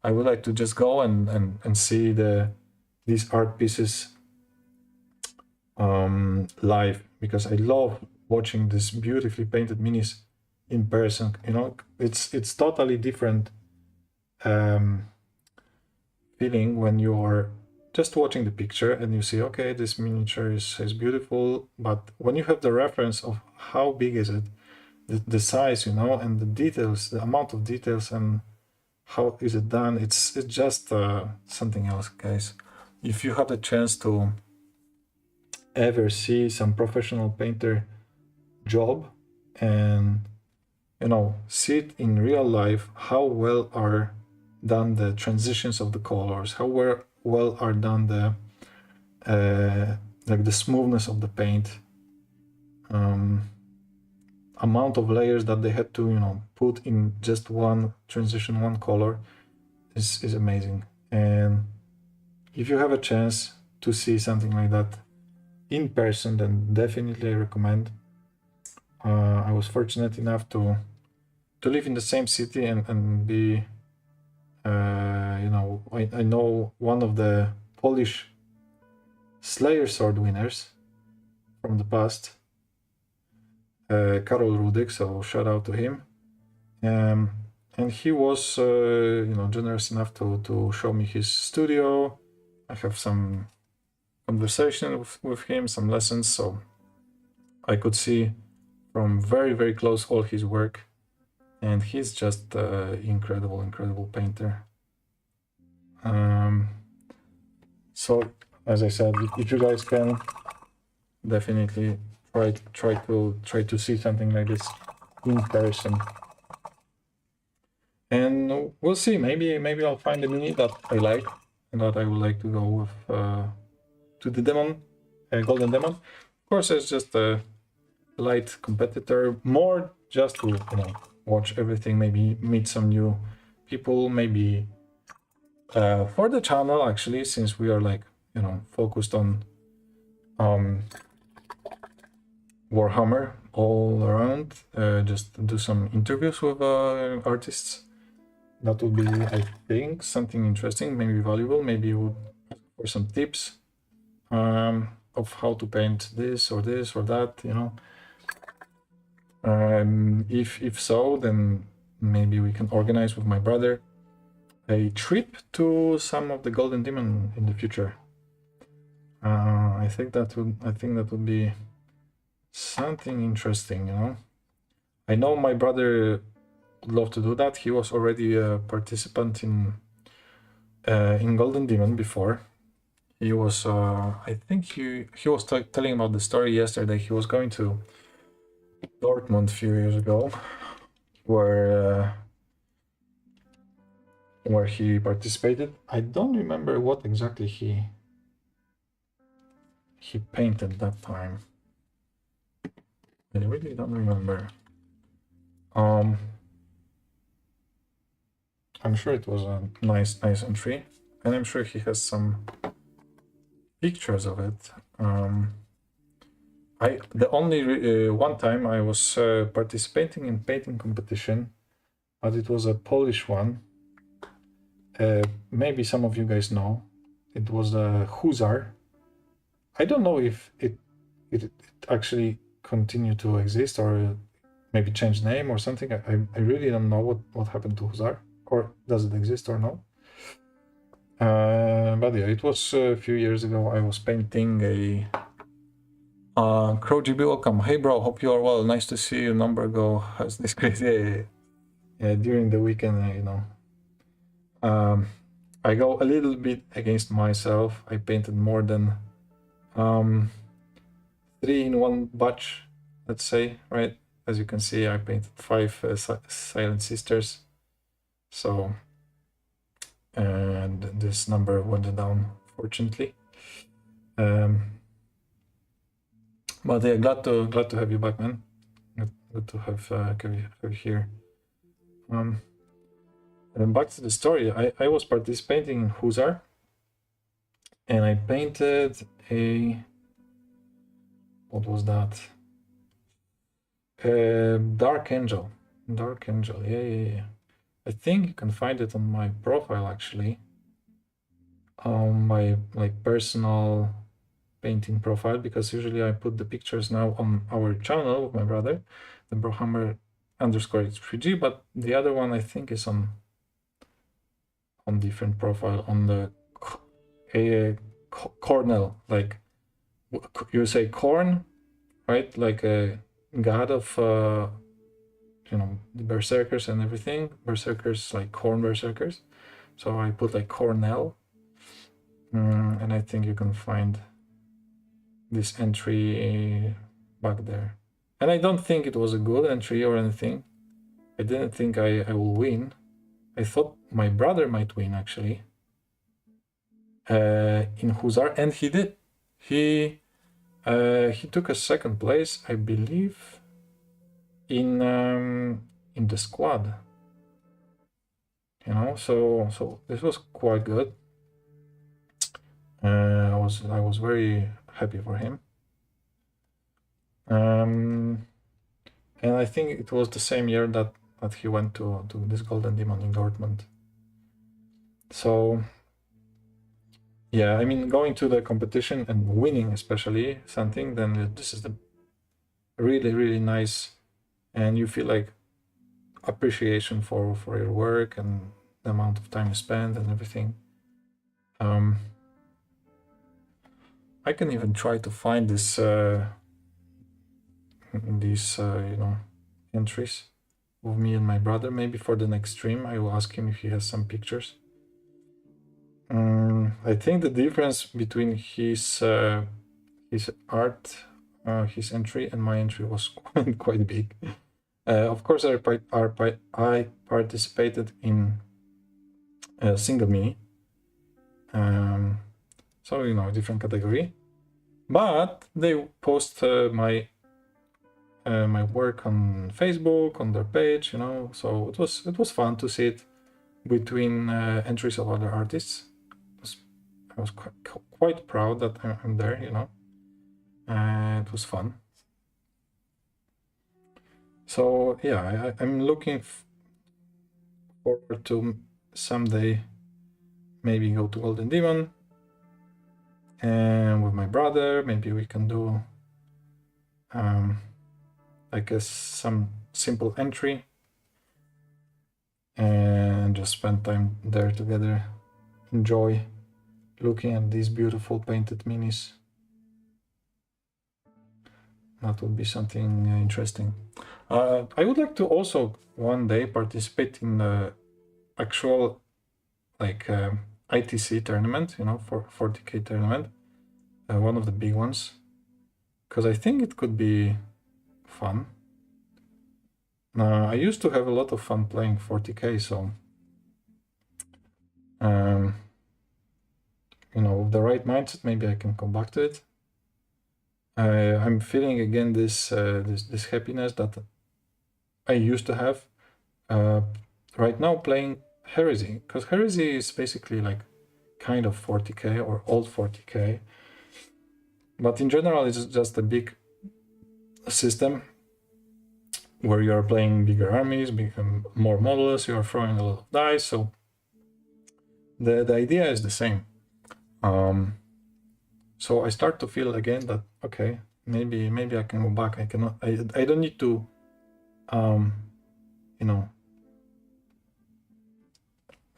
I would like to just go and see these art pieces live, because I love watching these beautifully painted minis in person. It's totally different feeling when you're just watching the picture and you see, okay, this miniature is beautiful, but when you have the reference of how big is it, the size, and the details, the amount of details and how is it done. It's just something else, guys. If you have the chance to ever see some professional painter job and see it in real life, how well are done the transitions of the colors, how well are done the like the smoothness of the paint, amount of layers that they had to put in just one transition, one color is amazing. And if you have a chance to see something like that in person, then definitely I recommend. I was fortunate enough to live in the same city and be I know one of the Polish Slayer sword winners from the past, Karol Rudyk, so shout out to him. And he was generous enough to show me his studio. I have some conversation with him, some lessons, so I could see from very, very close all his work. And he's just incredible painter. So as I said, if you guys can, definitely try to see something like this in person. And we'll see. Maybe I'll find a mini that I like and that I would like to go with to the demon, golden demon. Of course, it's just a light competitor, more just to watch everything, maybe meet some new people, maybe for the channel actually, since we are like focused on Warhammer all around, just do some interviews with artists. That would be, I think, something interesting, maybe valuable. Maybe you would ask for some tips of how to paint this or that, if so, then maybe we can organize with my brother a trip to some of the Golden Demon in the future. I think that would be something interesting, I know my brother would love to do that. He was already a participant in Golden Demon before. He was, I think he was telling about the story yesterday. He was going to Dortmund a few years ago, where he participated. I don't remember what exactly he painted that time. I really don't remember. I'm sure it was a nice entry, and I'm sure he has some pictures of it. The only one time I was participating in painting competition, but it was a Polish one. Maybe some of you guys know. It was a Hussar. I don't know if it actually continued to exist or maybe changed name or something. I really don't know what happened to Hussar, or does it exist or no. But yeah, it was a few years ago. I was painting a Crow GB, welcome. Hey bro, hope you are well. Nice to see you. Number go as this crazy. Yeah, during the weekend, I go a little bit against myself. I painted more than 3 in one batch, let's say, right? As you can see, I painted 5 Silent Sisters. So, and this number went down, fortunately. But yeah, glad to have you back, man. Good to have you here. And back to the story. I was participating in Hussar, and I painted a, what was that? Dark Angel. Yeah. I think you can find it on my profile actually. My personal painting profile, because usually I put the pictures now on our channel with my brother, the Brohammer _H3G, but the other one I think is on different profile, on the Cornell, like you say corn, right? Like a god of the berserkers and everything. Berserkers, like corn berserkers. So I put like Cornell. And I think you can find this entry back there. And I don't think it was a good entry or anything. I didn't think I will win. I thought my brother might win, actually. In Hussar, and he did. He took a second place, I believe, in the squad. You know, so this was quite good. I was very happy for him. And I think it was the same year that he went to this Golden Demon in Dortmund. So yeah, I mean, going to the competition and winning, especially something, then this is the really, really nice, and you feel like appreciation for your work and the amount of time you spend and everything. I can even try to find this these you know, entries of me and my brother. Maybe for the next stream I will ask him if he has some pictures. I think the difference between his art, his entry, and my entry was quite big. Of course, I participated in a single mini, so you know, different category. But they post my my work on Facebook, on their page, you know. So it was fun to see it between entries of other artists. I was quite proud that I'm there, you know. It was fun. So yeah, I'm looking forward to someday maybe go to Golden Demon, and with my brother maybe we can do like some simple entry and just spend time there together, enjoy looking at these beautiful painted minis. That would be something interesting. I would like to also one day participate in the actual like ITC tournament, you know, for 40k tournament, one of the big ones, because I think it could be fun. I used to have a lot of fun playing 40k, so you know, with the right mindset, maybe I can come back to it. I'm feeling again this this happiness that I used to have right now playing Heresy, because Heresy is basically like kind of 40k or old 40k, but in general it's just a big system where you are playing bigger armies, become more models, you are throwing a lot of dice, so the idea is the same. So I start to feel again that okay, maybe I can go back. I cannot. I don't need to, you know,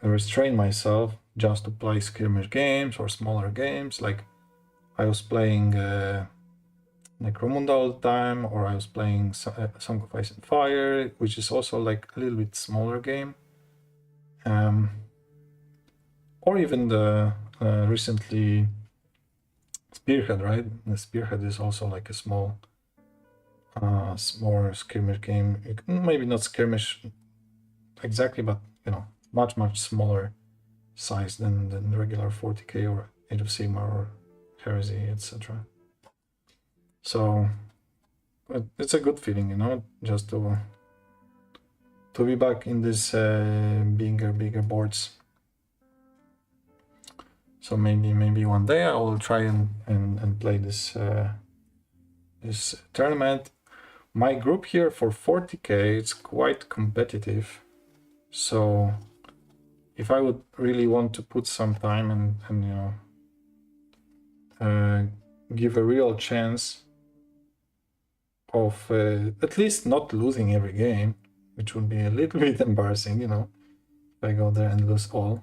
restrain myself just to play skirmish games or smaller games. Like I was playing Necromunda all the time, or I was playing Song of Ice and Fire, which is also like a little bit smaller game. Or even the recently Spearhead, right? The Spearhead is also like a small, more skirmish game. Maybe not skirmish exactly, but you know, much smaller size than the regular 40k or Age of Sigmar or Heresy, etc. So it's a good feeling, you know, just to be back in this bigger boards. So maybe one day I will try and play this this tournament. My group here for 40k, it's quite competitive. So if I would really want to put some time and you know, give a real chance of at least not losing every game, which would be a little bit embarrassing, you know, if I go there and lose all.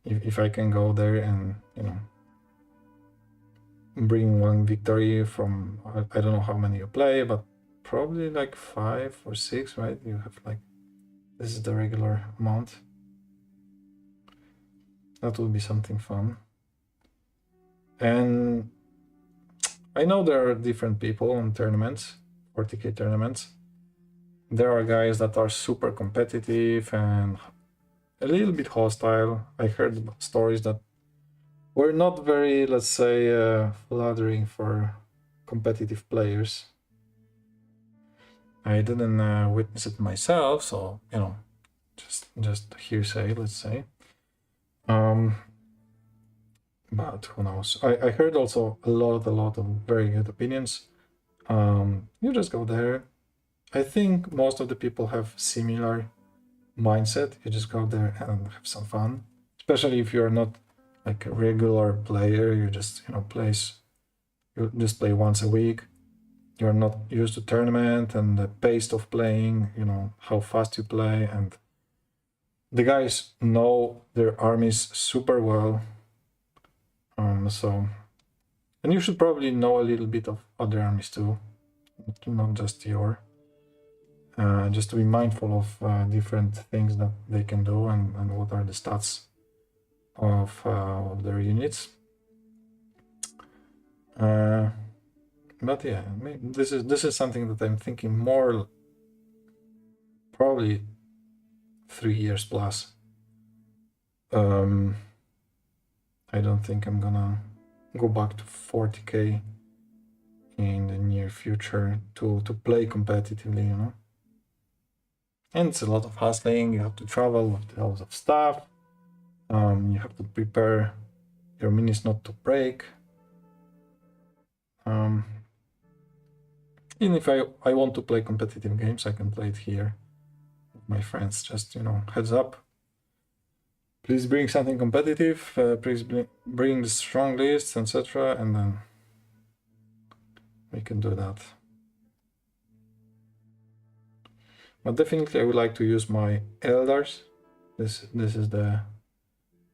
If I can go there and, you know, bring one victory from, I don't know how many you play, but probably like 5 or 6, right? You have like, this is the regular amount. That would be something fun. And I know there are different people in tournaments, 40k tournaments. There are guys that are super competitive and a little bit hostile. I heard stories that were not very, let's say, flattering for competitive players. I didn't witness it myself, so, you know, just hearsay, let's say. But who knows? I heard also a lot of very good opinions. You just go there. I think most of the people have similar mindset. You just go there and have some fun, especially if you're not like a regular player. You just, you know, you just play once a week. You're not used to tournament and the pace of playing, you know, how fast you play, and the guys know their armies super well. And you should probably know a little bit of other armies too, not just your. Just to be mindful of different things that they can do and what are the stats of their units. But yeah, this is something that I'm thinking more, probably 3 years plus. I don't think I'm gonna go back to 40k in the near future to play competitively, you know. And it's a lot of hustling. You have to travel with a lot of stuff. You have to prepare your minis not to break. Even if I want to play competitive games, I can play it here with my friends. Just, you know, heads up. Please bring something competitive. Please bring the strong lists, etc. And then we can do that. But definitely I would like to use my Eldars. This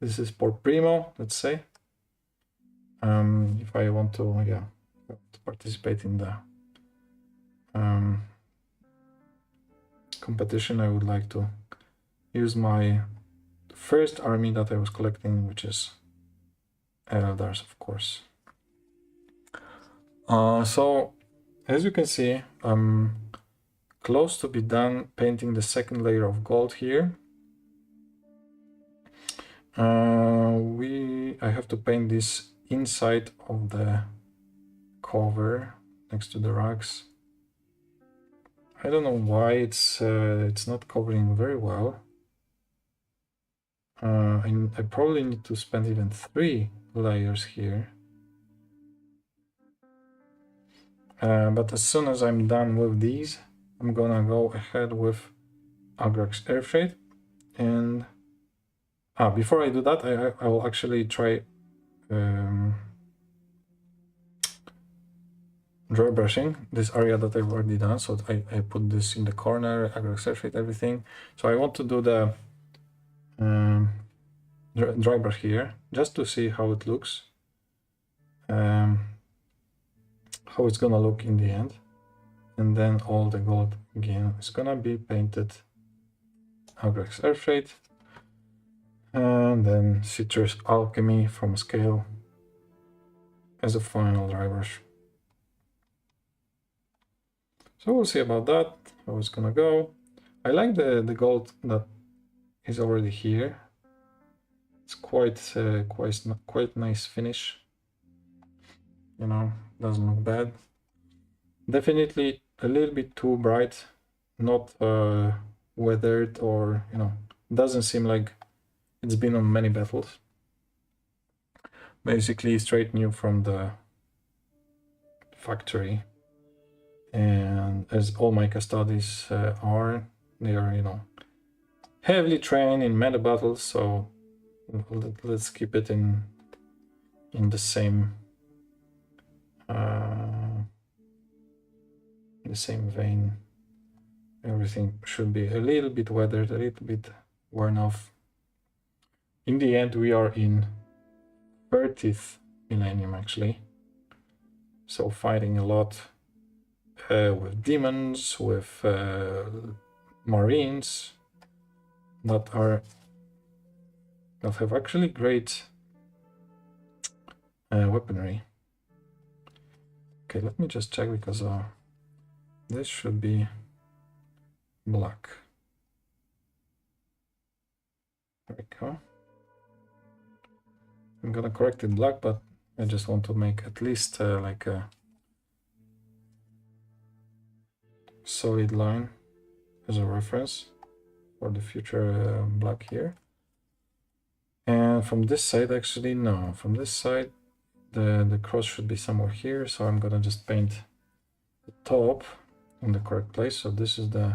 is for Primo, let's say. If I want to, yeah, to participate in the competition, I would like to use my first army that I was collecting, which is Eldars, of course. So as you can see, I'm close to be done painting the second layer of gold here. I have to paint this inside of the cover next to the rugs. I don't know why it's not covering very well. I probably need to spend even 3 layers here. But as soon as I'm done with these, I'm gonna go ahead with Agrax Air Freight. And before I do that, I will actually try dry brushing this area that I've already done. So I put this in the corner, Agrax Air Freight, everything. So I want to do the dry brush here just to see how it looks, how it's gonna look in the end. And then all the gold again is gonna be painted Agrax Air Freight, and then Citrus Alchemy from Scale as a final dry brush. So we'll see about that, how it's gonna go. I like the gold that is already here. It's quite nice finish. You know, doesn't look bad. Definitely a little bit too bright, not weathered, or, you know, doesn't seem like it's been on many battles. Basically straight new from the factory. And as all my custodies are, they are, you know, heavily trained in meta battles, so let's keep it in the same vein. Everything should be a little bit weathered, a little bit worn off. In the end, we are in 30th millennium, actually. So fighting a lot with demons, with marines that have actually great weaponry. Okay, let me just check because this should be black. There we go. I'm gonna correct it black, but I just want to make at least like a solid line as a reference for the future black here. And from this side, actually, no, from this side, the cross should be somewhere here. So I'm gonna just paint the top in the correct place. So this is the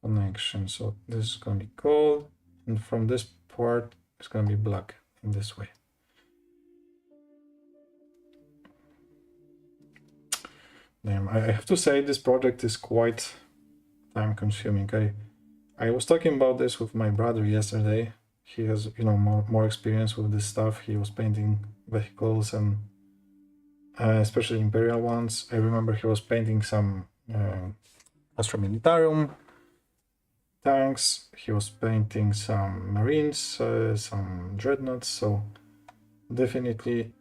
connection. So this is gonna be gold, and from this part, it's gonna be black in this way. Damn, I have to say this project is quite time consuming. I was talking about this with my brother yesterday. He has, you know, more experience with this stuff. He was painting vehicles and especially Imperial ones. I remember he was painting some Astra Militarum tanks. He was painting some Marines, some Dreadnoughts. So definitely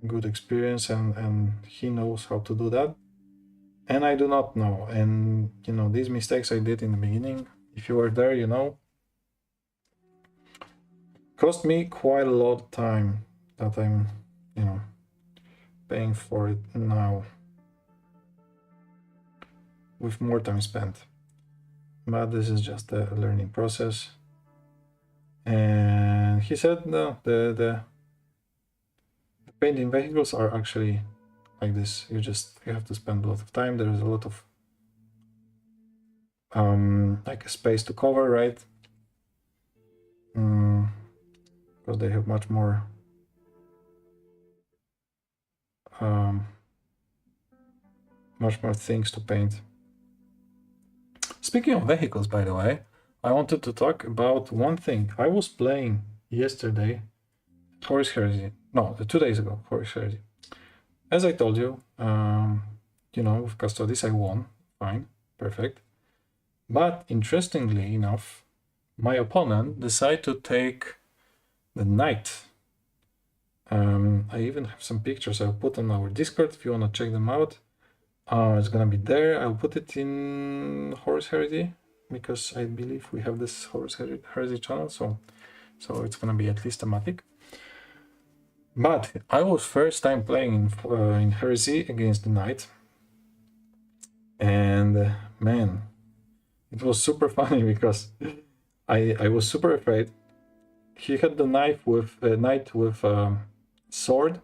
good experience, and he knows how to do that. And I do not know. And, you know, these mistakes I did in the beginning, if you were there, you know, cost me quite a lot of time that I'm, you know, paying for it now with more time spent. But this is just a learning process. And he said, no, the painting vehicles are actually like this. You have to spend a lot of time. There is a lot of like a space to cover, right? Because they have much more things to paint. Speaking of vehicles, by the way, I wanted to talk about one thing. I was playing yesterday Horus Heresy. No, 2 days ago, Horus Heresy. As I told you, you know, with Custodes I won. Fine, perfect. But interestingly enough, my opponent decided to take the knight. I even have some pictures I'll put on our Discord if you want to check them out. It's gonna be there. I'll put it in Horus Heresy because I believe we have this Horus Heresy channel, so it's gonna be at least thematic. But I was first time playing in Heresy against the knight, and man, it was super funny because I was super afraid. He had the knight with sword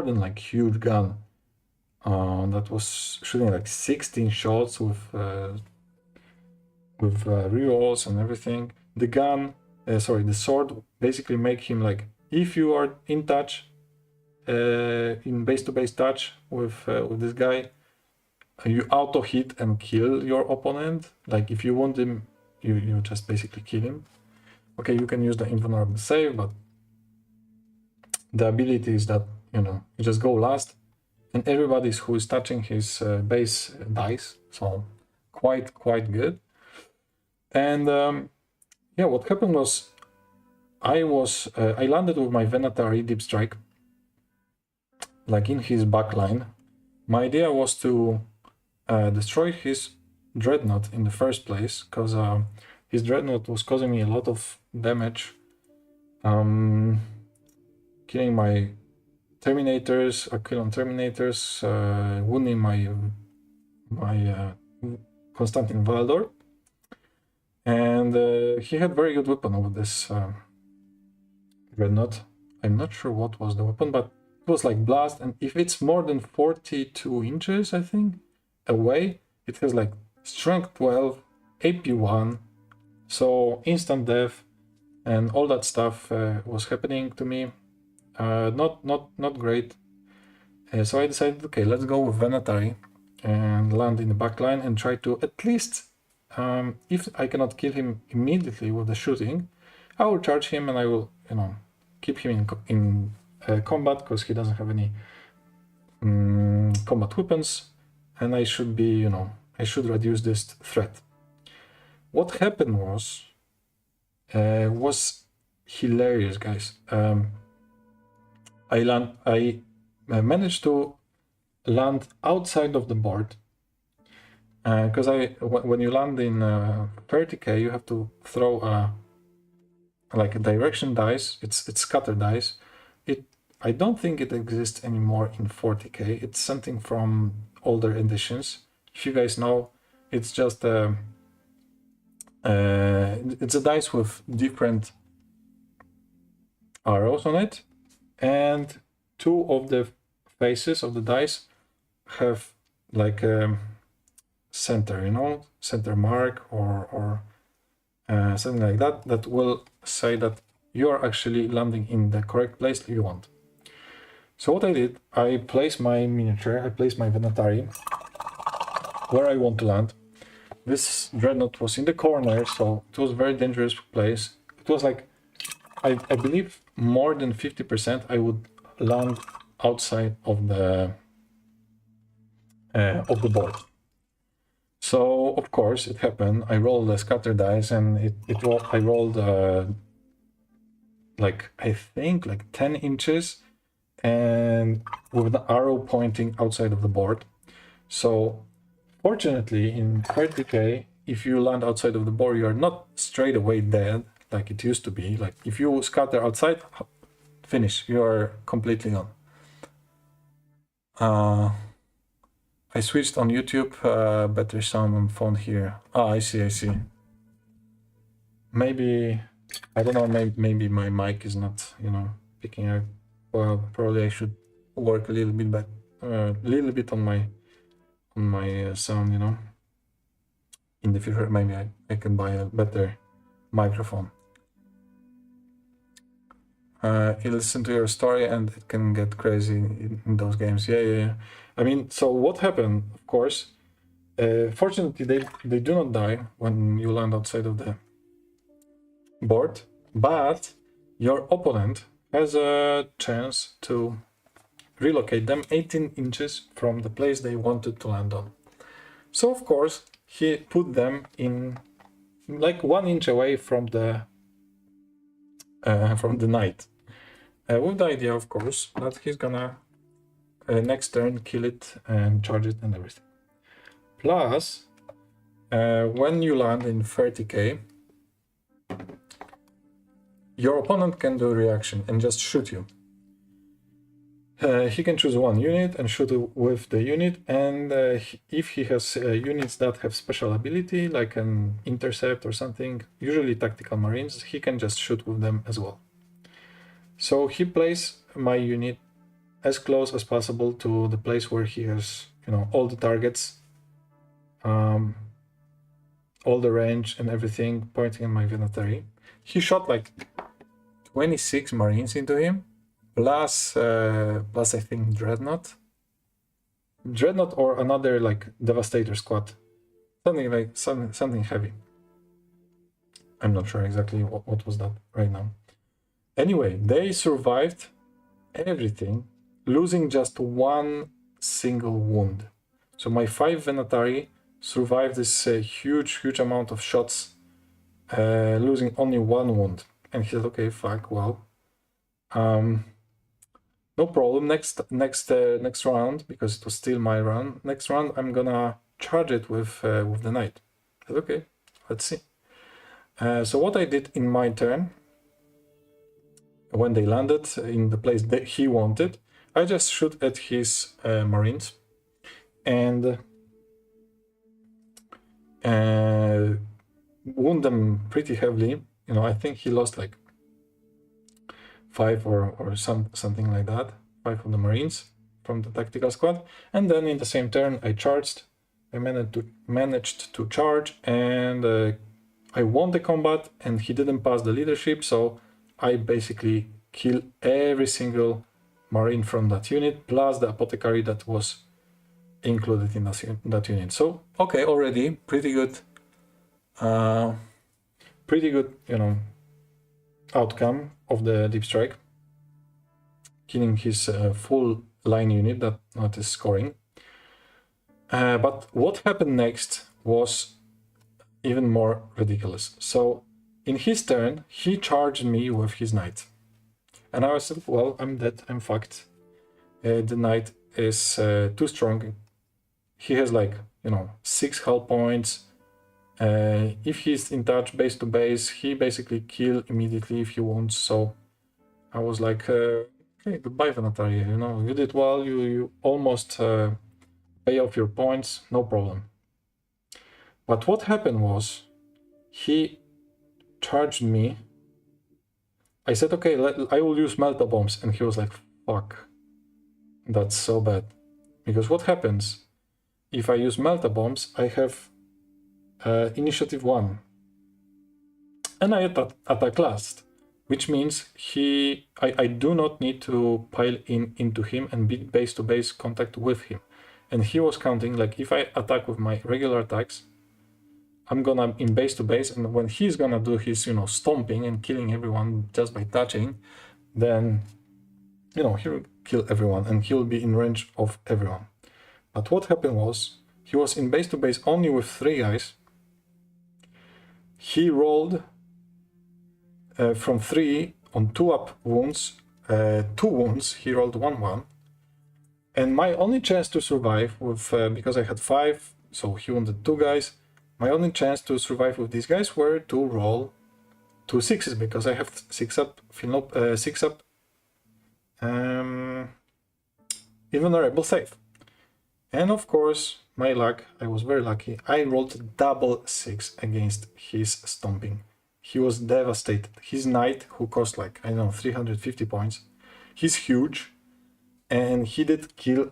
and like huge gun that was shooting like 16 shots with rerolls and everything. The gun, the sword basically make him like, if you are in touch, in base-to-base touch with this guy, you auto hit and kill your opponent. Like if you want him, you just basically kill him. Okay, you can use the invulnerable save, but the ability is that, you know, you just go last, and everybody who is touching his base dies. So quite good. And yeah, what happened was I landed with my Venatari Deep Strike, like in his backline. My idea was to destroy his Dreadnought in the first place, because his Dreadnought was causing me a lot of damage, killing my Terminators, Aquilon Terminators, wounding my Constantin Valdor. And he had very good weapon over this Dreadnought. I'm not sure what was the weapon, but it was like blast, and if it's more than 42 inches, I think, away, it has like strength 12, AP 1, so instant death, and all that stuff was happening to me. Not great. So I decided, okay, let's go with Venatari and land in the backline and try to at least, if I cannot kill him immediately with the shooting, I will charge him and I will, you know, keep him in combat because he doesn't have any combat weapons, and I should be, you know, I should reduce this threat. What happened was hilarious, guys. I managed to land outside of the board, because when you land in 30k, you have to throw a direction dice. It's scatter dice. I don't think it exists anymore in 40k. It's something from older editions. If you guys know, it's just it's a dice with different arrows on it, and two of the faces of the dice have like a center, you know, center mark or something like that, that will say that you are actually landing in the correct place you want. So what I did, I placed my miniature, I placed my Venatari where I want to land. This dreadnought was in the corner, so it was a very dangerous place. It was like, I believe more than 50% I would land outside of the board. So of course it happened. I rolled the scatter dice, and I rolled like, I think like 10 inches, and with the arrow pointing outside of the board. So fortunately in 30k, if you land outside of the board, you are not straight away dead like it used to be. Like if you scatter outside, finish, you are completely gone. I switched on YouTube, better sound on phone here. Ah, I see. Maybe, I don't know, maybe my mic is not, you know, picking up. Well, probably I should work a little bit on my sound, you know. In the future, maybe I can buy a better microphone. You listen to your story and it can get crazy in those games. Yeah. I mean, so what happened, of course, fortunately they do not die when you land outside of the board, but your opponent has a chance to relocate them 18 inches from the place they wanted to land on. So of course he put them in like 1 inch away from the knight, with the idea, of course, that he's gonna next turn kill it and charge it and everything. Plus, when you land in 30k, your opponent can do a reaction and just shoot you. He can choose one unit and shoot with the unit, and if he has units that have special ability, like an intercept or something, usually tactical marines, he can just shoot with them as well. So he places my unit as close as possible to the place where he has, you know, all the targets, all the range and everything pointing at my Venatari. He shot like 26 marines into him, plus I think Dreadnought or another like Devastator squad, something heavy. I'm not sure exactly what was that right now. Anyway, they survived everything, losing just one single wound. So my 5 Venatari survived this huge amount of shots, losing only 1 wound. And he said, okay, fuck, well, no problem. Next round, because it was still my round. Next round, I'm gonna charge it with the knight. I said, okay, let's see. So what I did in my turn, when they landed in the place that he wanted, I just shoot at his marines and wound them pretty heavily. You know, I think he lost like 5 or something like that, 5 of the marines from the tactical squad. And then in the same turn I charged. I managed to charge, and I won the combat, and he didn't pass the leadership, so I basically kill every single marine from that unit, plus the apothecary that was included in that unit. So okay, already pretty good, you know, outcome of the deep strike, killing his full line unit that is scoring. But what happened next was even more ridiculous. So in his turn, he charged me with his knight. And I was like, well, I'm dead, I'm fucked. The knight is too strong. He has like, 6 hull points. If he's in touch base to base, he basically kill immediately if he wants. So I was like, okay, goodbye, Venatari. You did well. You almost pay off your points, no problem. But what happened was, he charged me. I said, okay, I will use Melta Bombs, and he was like, fuck, that's so bad. Because what happens, if I use Melta Bombs, I have initiative 1. And I attack last, which means I do not need to pile into him and be base-to-base contact with him. And he was counting, like, if I attack with my regular attacks, I'm gonna in base-to-base, and when he's gonna do his, stomping and killing everyone just by touching, then, he will kill everyone, and he'll be in range of everyone. But what happened was, he was in base-to-base only with 3 guys. He rolled from 3 on 2 up wounds, 2 wounds, he rolled 1-1. And my only chance to survive with, because I had 5, so he wounded 2 guys, my only chance to survive with these guys were to roll 2 6s, because I have 6 up, 6 up, invulnerable save. And of course, my luck, I was very lucky, I rolled double 6 against his stomping. He was devastated. His knight, who cost like, 350 points, he's huge, and he did kill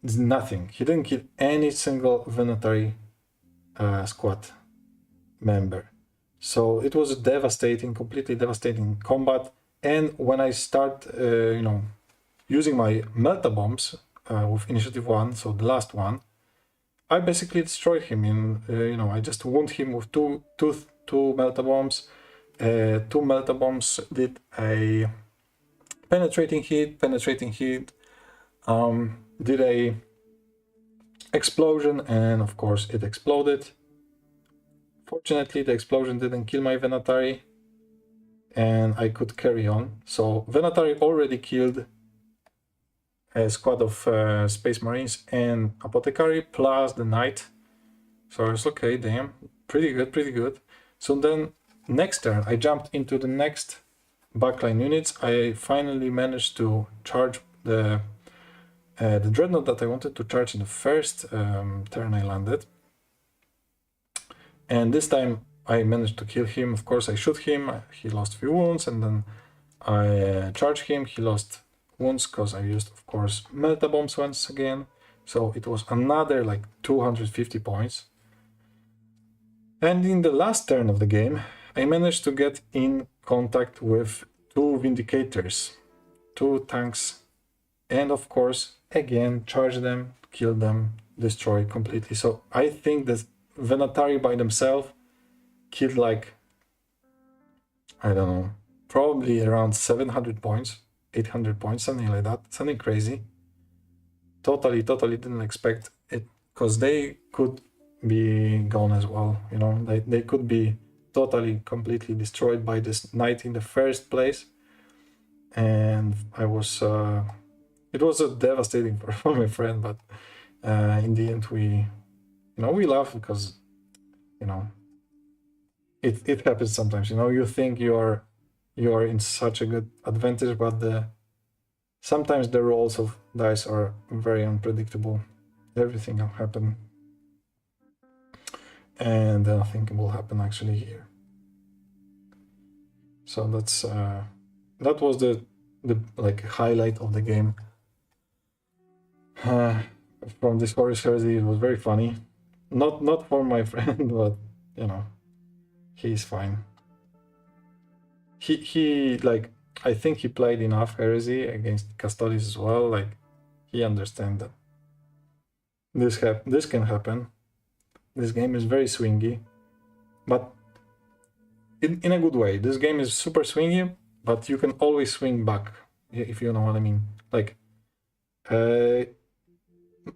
nothing. He didn't kill any single Venatari squad member. So it was devastating, completely devastating combat. And when I start, using my Melta Bombs with initiative 1, so the last one, I basically destroyed him. I just wound him with two Melta Bombs. 2 Melta Bombs did a penetrating hit, did a explosion, and of course it exploded. Fortunately, the explosion didn't kill my Venatari, and I could carry on. So Venatari already killed a squad of Space Marines and Apothecary plus the Knight. So I was okay, damn, pretty good. So then next turn I jumped into the next backline units. I finally managed to charge the Dreadnought that I wanted to charge in the first turn I landed. And this time I managed to kill him. Of course, I shoot him, he lost a few wounds, and then I charged him, he lost wounds because I used, of course, Melta Bombs once again. So it was another like 250 points. And in the last turn of the game, I managed to get in contact with 2 Vindicators, 2 tanks, and of course, again, charge them, kill them, destroy completely. So I think that Venatari by themselves killed like, I don't know, probably around 700 points, 800 points, something like that, something crazy. Totally didn't expect it, because they could be gone as well, they could be totally, completely destroyed by this knight in the first place. And I was, it was a devastating for my friend, but in the end we laugh because, it happens sometimes, you think you are in such a good advantage, but sometimes the rolls of dice are very unpredictable. Everything will happen. And I think it will happen actually here. So that's that was the like highlight of the game. From this Horus Heresy, it was very funny. Not for my friend, but he's fine. He like, I think he played enough Heresy against Custodes as well. Like, he understands that this can happen. This game is very swingy, but in a good way. This game is super swingy, but you can always swing back, if you know what I mean. Like,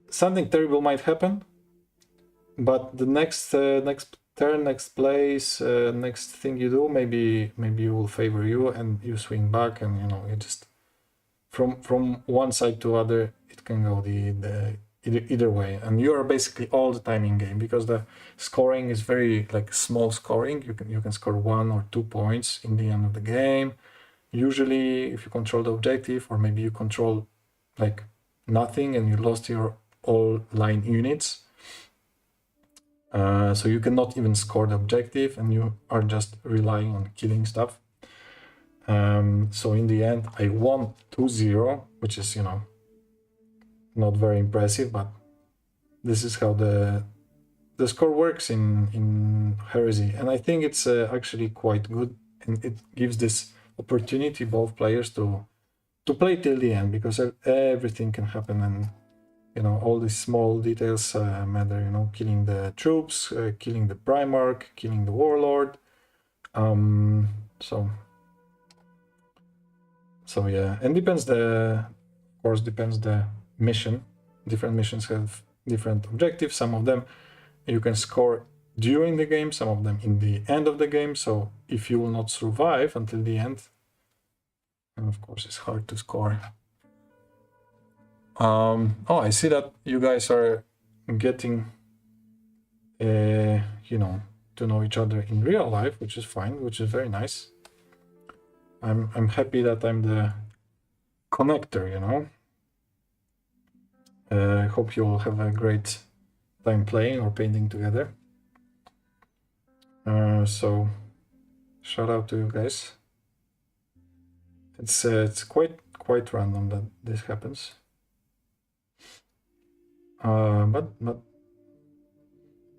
Something terrible might happen, but the next next turn, next place, next thing you do, maybe it will favor you, and you swing back, and you know, you just from one side to other, it can go the either way, and you are basically all the time in game, because the scoring is very like small scoring. You can score 1 or 2 points in the end of the game. Usually, if you control the objective, or maybe you control like nothing and you lost your all line units, so you cannot even score the objective, and you are just relying on killing stuff. So in the end, I won 2-0, which is, you know, not very impressive, but this is how the score works in Heresy, and I think it's actually quite good, and it gives this opportunity both players to play till the end, because everything can happen, and you know, all these small details matter. You know, killing the troops, killing the Primarch, killing the Warlord. So yeah, and depends of course depends the mission. Different missions have different objectives. Some of them you can score during the game, some of them in the end of the game. So if you will not survive until the end, and of course it's hard to score. Oh, I see that you guys are getting, you know, to know each other in real life, which is fine, which is very nice. I'm happy that I'm the connector, you know. I hope you'll have a great time playing or painting together. So shout out to you guys. It's quite random that this happens. But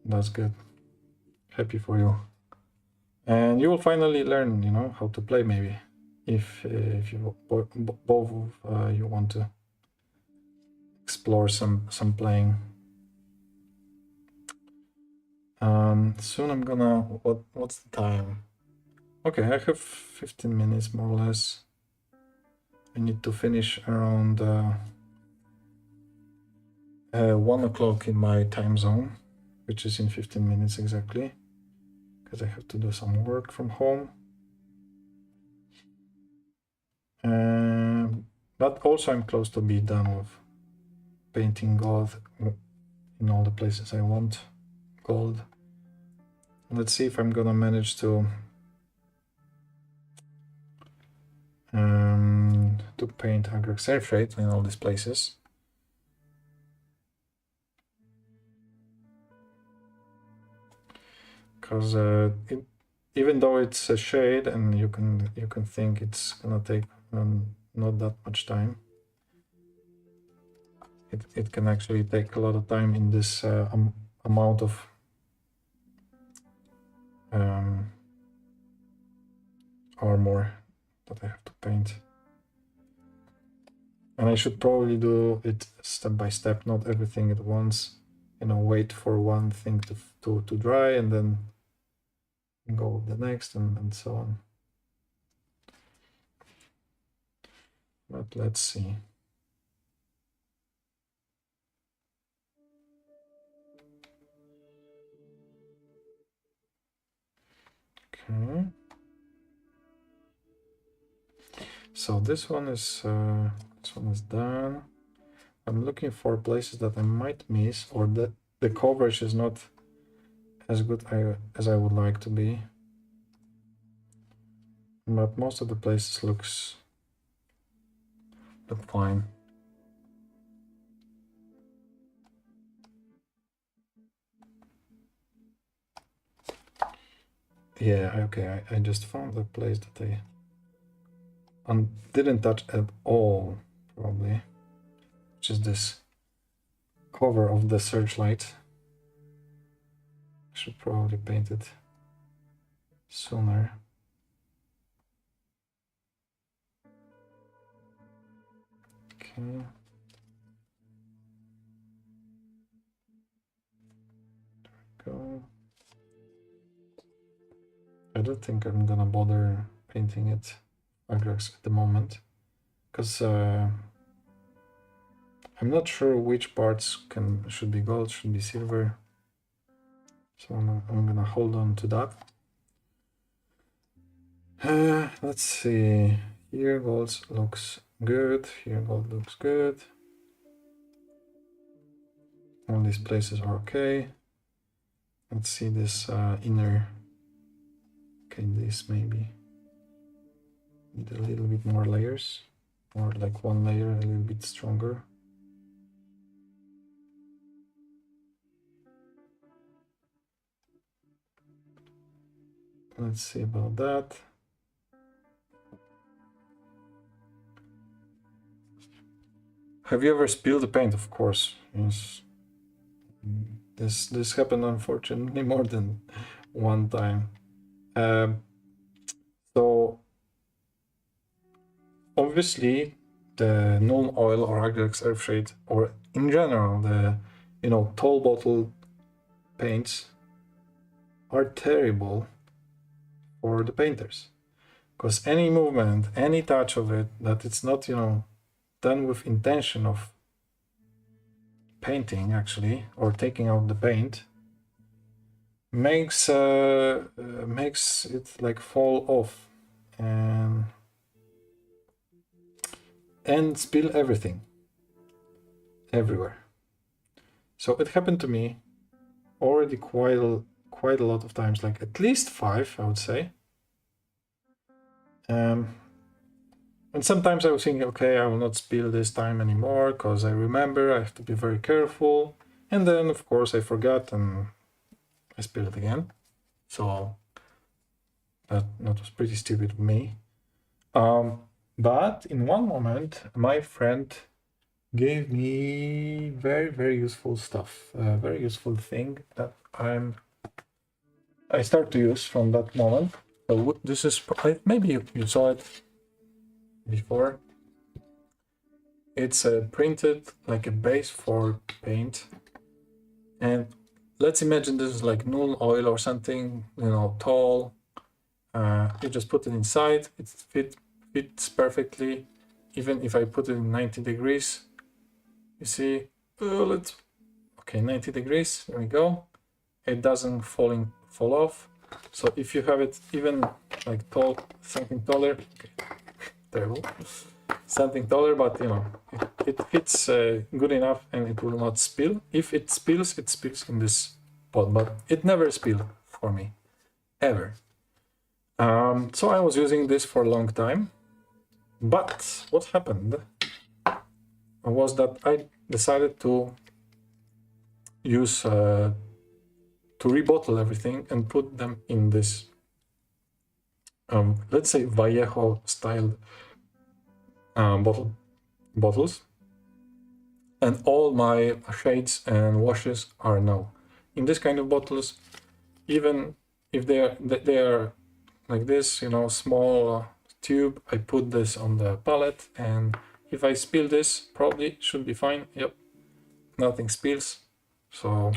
that's good. Happy for you. And you will finally learn, you know, how to play, maybe, if you both you want to explore some playing. Soon I'm gonna, what's the time? Okay, I have 15 minutes more or less. I need to finish around 1 o'clock in my time zone, which is in 15 minutes exactly, because I have to do some work from home. But also I'm close to be done with painting gold in all the places I want gold. Let's see if I'm gonna manage to paint Agrax Air Freight in all these places. Because even though it's a shade, and you can think it's gonna take not that much time, it can actually take a lot of time in this amount of armor that I have to paint. And I should probably do it step by step, not everything at once. You know, wait for one thing to dry and then go the next, and so on. But let's see. Okay. So this one is done. I'm looking for places that I might miss, or that the coverage is not as good as I would like to be. But most of the places look fine. Yeah, okay, I just found a place that I didn't touch at all, probably, which is this cover of the searchlight. I should probably paint it sooner. Okay. There we go. I don't think I'm gonna bother painting it Agrax at the moment, because I'm not sure which parts should be gold, should be silver. So I'm gonna hold on to that. Let's see. Here gold looks good. Here gold looks good. All these places are okay. Let's see this inner. Okay, this maybe need a little bit more layers, or like one layer a little bit stronger. Let's see about that. Have you ever spilled the paint? Of course, yes. This happened unfortunately more than one time. So obviously the null oil or Agrax Earthshade, or in general the tall bottle paints are terrible for the painters, because any movement, any touch of it that it's not done with intention of painting actually, or taking out the paint, makes it like fall off and spill everything everywhere. So it happened to me already quite a lot of times, like at least 5, I would say. And sometimes I was thinking, okay, I will not spill this time anymore, because I remember I have to be very careful. And then, of course, I forgot and I spilled it again. So that was pretty stupid of me. But in one moment, my friend gave me very, very useful stuff, a very useful thing that I start to use from that moment. So this is, maybe you saw it before. It's printed like a base for paint, and let's imagine this is like null oil or something, tall. You just put it inside, it fits perfectly. Even if I put it in 90 degrees, you see, okay, 90 degrees, there we go. It doesn't fall off. So if you have it even like tall, something taller, okay, terrible, something taller, but it fits good enough and it will not spill. If it spills in this pot, but it never spilled for me, ever. So I was using this for a long time, but what happened was that I decided to use to rebottle everything and put them in this let's say Vallejo style bottles, and all my shades and washes are now in this kind of bottles. Even if they are like this, small tube, I put this on the palette, and if I spill this, probably should be fine. Yep, nothing spills. So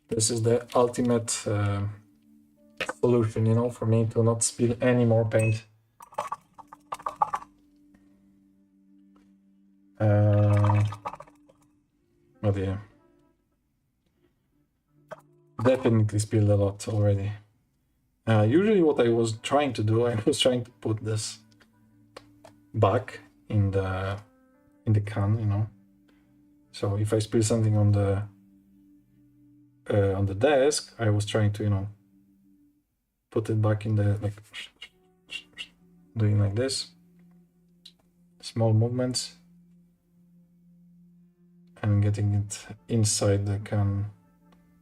this is the ultimate solution, for me to not spill any more paint. Oh dear. Definitely spilled a lot already. Usually what I was trying to do, I was trying to put this back in the can, So if I spill something on the desk, I was trying to, put it back in the, like, doing like this, small movements, and getting it inside the can,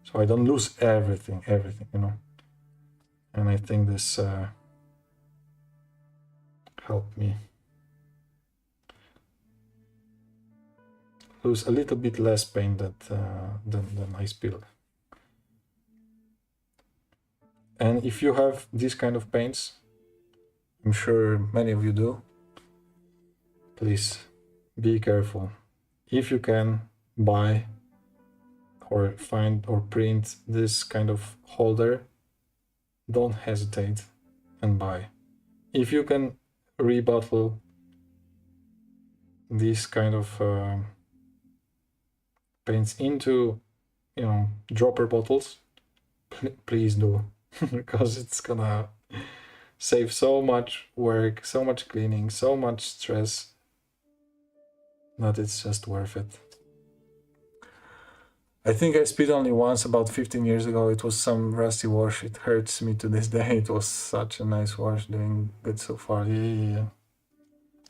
so I don't lose everything, And I think this helped me lose a little bit less paint than I spilled. And if you have these kind of paints, I'm sure many of you do, please be careful. If you can, buy or find or print this kind of holder, don't hesitate and buy. If you can rebottle these kind of paints into, you know, dropper bottles, please do, because it's gonna save so much work, so much cleaning, so much stress, that it's just worth it. I think I spilled only once about 15 years ago. It was some rusty wash. It hurts me to this day. It was such a nice wash, doing good so far. Yeah.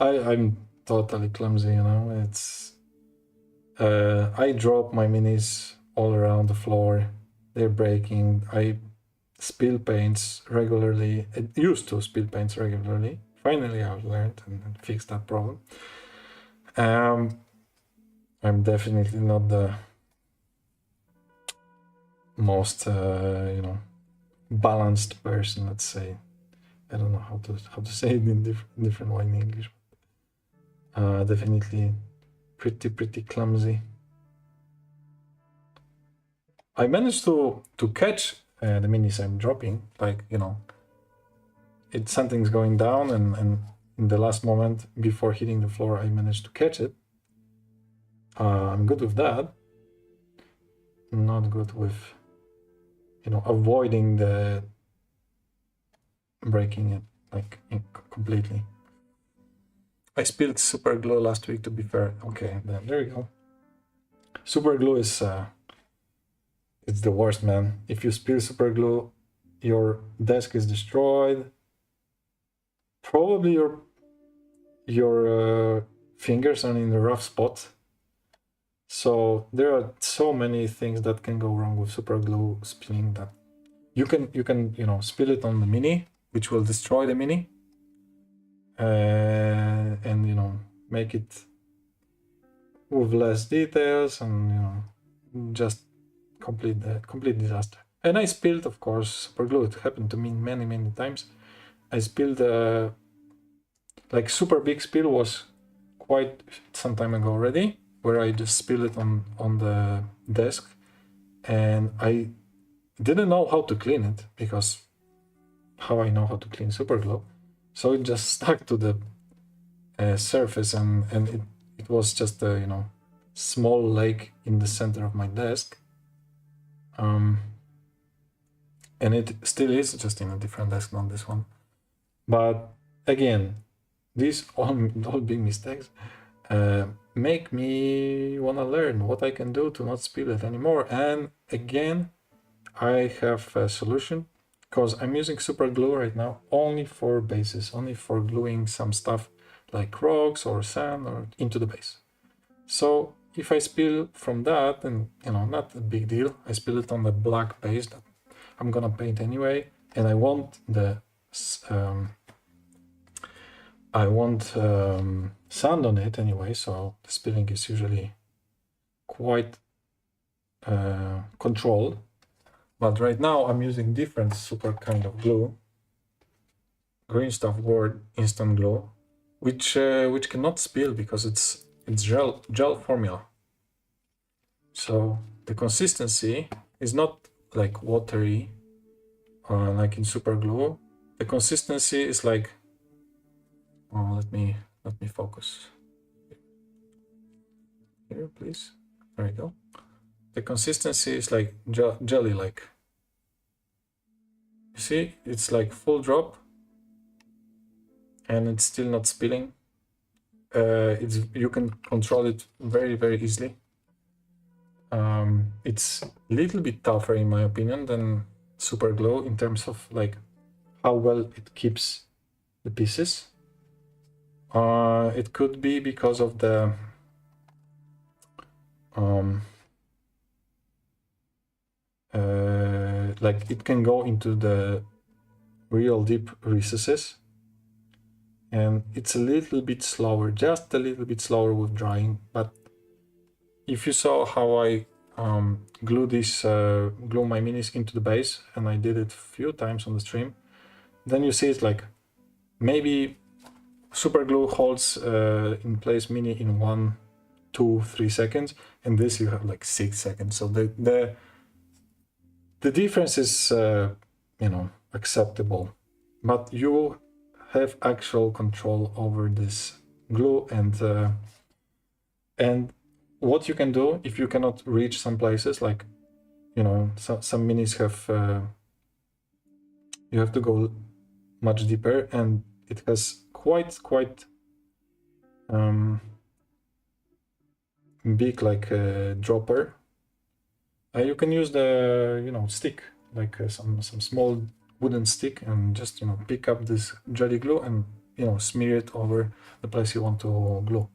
I'm totally clumsy, you know. It's I drop my minis all around the floor. They're breaking. I spill paints regularly. I used to spill paints regularly. Finally, I've learned and fixed that problem. I'm definitely not the most, you know, balanced person. Let's say. I don't know how to say it in different way in English. Definitely pretty clumsy. I managed to catch the minis I'm dropping, like, you know, something's going down, and in the last moment before hitting the floor, I managed to catch it. I'm good with that. Not good with, you know, avoiding the breaking it, like, completely. I spilled super glue last week, to be fair. Okay, then there you go. Super glue is it's the worst, man. If you spill super glue, your desk is destroyed. Probably your fingers are in a rough spot. So there are so many things that can go wrong with super glue spilling, that you can you know, spill it on the mini, which will destroy the mini, and, you know, make it with less details, and, you know, just complete disaster. And I spilled, of course, super glue. It happened to me many times. I spilled like super big spill was quite some time ago already, where I just spilled it on the desk, and I didn't know how to clean it, because how I know how to clean super glue. So it just stuck to the surface, and it was just a, you know, small lake in the center of my desk. And it still is, just in a different desk, not this one. But again, these all big mistakes make me want to learn what I can do to not spill it anymore. And again, I have a solution, because I'm using super glue right now only for bases, only for gluing some stuff like rocks or sand or into the base. So if I spill from that, and, you know, not a big deal, I spill it on the black base that I'm gonna paint anyway, and I want the sand on it anyway, so the spilling is usually quite controlled. But right now I'm using different super kind of glue, Green Stuff Word instant glue, which cannot spill because it's gel formula. So the consistency is not like watery, like in super glue. The consistency is like, let me focus here, please. There we go. The consistency is like jelly like. You see, it's like full drop, and it's still not spilling. You can control it very easily. It's a little bit tougher, in my opinion, than super glue in terms of like how well it keeps the pieces. It could be because of the like it can go into the real deep recesses, and it's a little bit slower, just a little bit slower with drying. But if you saw how I glue my minis into the base, and I did it a few times on the stream, then you see it's like maybe super glue holds in place mini in 1, 2, 3 seconds, and this you have like 6 seconds. So the difference is you know, acceptable, but you have actual control over this glue, and what you can do if you cannot reach some places, like, you know, some minis have, you have to go much deeper, and it has quite big, like, dropper. You can use the, you know, stick, like some small wooden stick, and just, you know, pick up this jelly glue and, you know, smear it over the place you want to glue,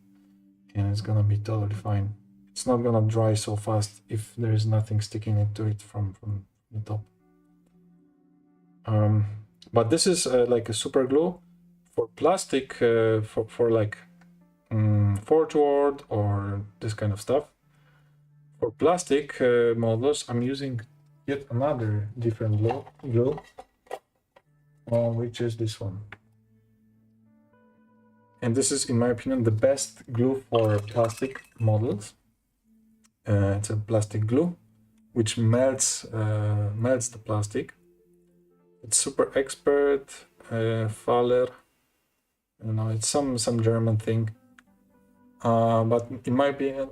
and it's gonna be totally fine. It's not gonna dry so fast if there is nothing sticking into it from the top. But this is like a super glue for plastic, for like Forge World or this kind of stuff. For plastic models, I'm using yet another different glue, which is this one. And this is, in my opinion, the best glue for plastic models. It's a plastic glue which melts the plastic. It's super expert, Faller. You know, it's some German thing. But in my opinion,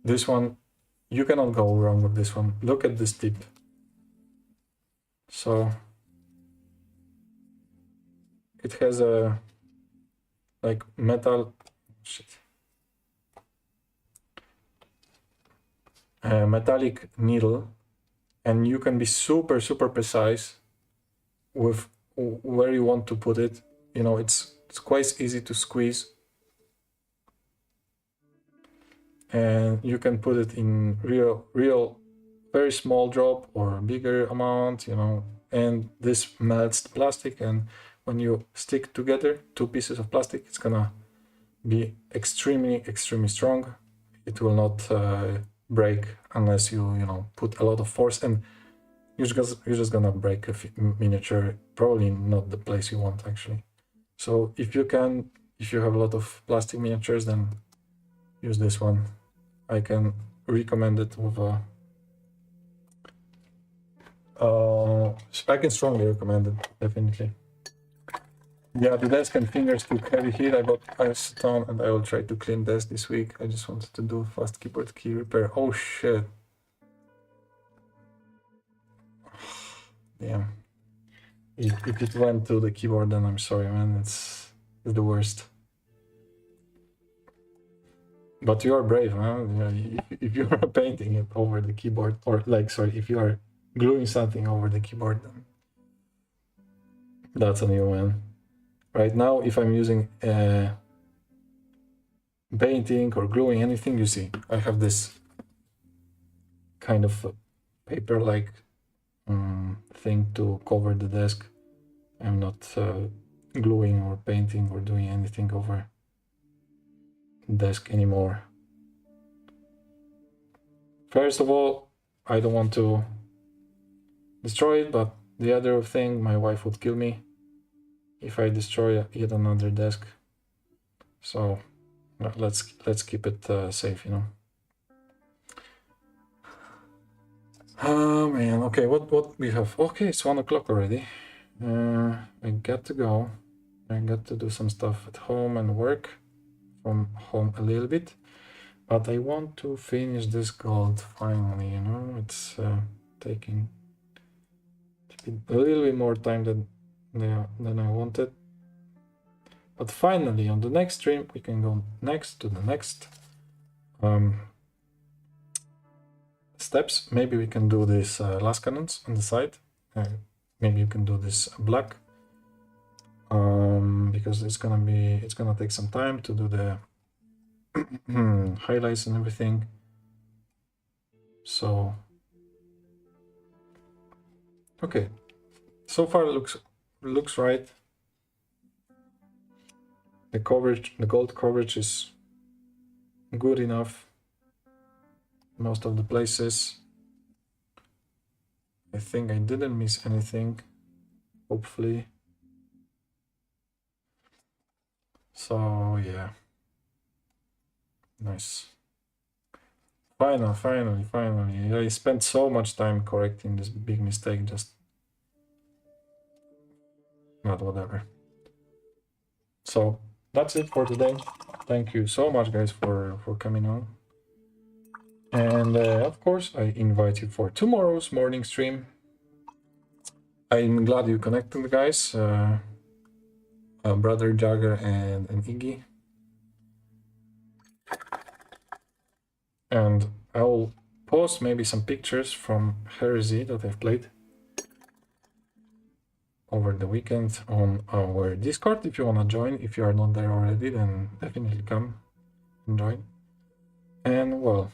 this one, you cannot go wrong with this one. Look at this tip. So it has a like metal metallic needle, and you can be super precise with where you want to put it. You know, it's quite easy to squeeze, and you can put it in real very small drop or bigger amount, you know, and this melts the plastic, and when you stick together two pieces of plastic, it's gonna be extremely strong. It will not break unless you know, put a lot of force, and you're just gonna break a miniature, probably not the place you want actually. So if you have a lot of plastic miniatures, then use this one. I can recommend it with a I can strongly recommend it, definitely. Yeah, the desk and fingers took heavy hit. I got acetone, and I will try to clean desk this week. I just wanted to do fast keyboard key repair. Oh shit. Damn. If it went to the keyboard, then I'm sorry, man. It's the worst. But you are brave, man. If you are painting it over the keyboard, or like, sorry, if you are gluing something over the keyboard, then that's on you, man. Right now, if I'm using painting or gluing anything, you see, I have this kind of paper-like thing to cover the desk. I'm not gluing or painting or doing anything over the desk anymore. First of all, I don't want to destroy it, but the other thing, my wife would kill me if I destroy yet another desk. So let's keep it safe, you know. Oh man, okay, what we have? Okay, it's 1 o'clock already. I got to go. I got to do some stuff at home and work from home a little bit, but I want to finish this gold finally, you know. It's taking a little bit more time than I wanted, but finally on the next stream we can go next to the next steps. Maybe we can do this last cannons on the side. Maybe you can do this black, because it's gonna take some time to do the highlights and everything. So okay, so far it looks right. The coverage, the gold coverage is good enough most of the places. I think I didn't miss anything, hopefully. So yeah, nice. Finally. I spent so much time correcting this big mistake, just not whatever. So that's it for today. Thank you so much, guys, for coming on. And of course, I invite you for tomorrow's morning stream. I'm glad you connected, guys. Brother Jagger and Iggy. And I'll post maybe some pictures from Heresy that I've played over the weekend on our Discord. If you want to join, if you are not there already, then definitely come and join. And well,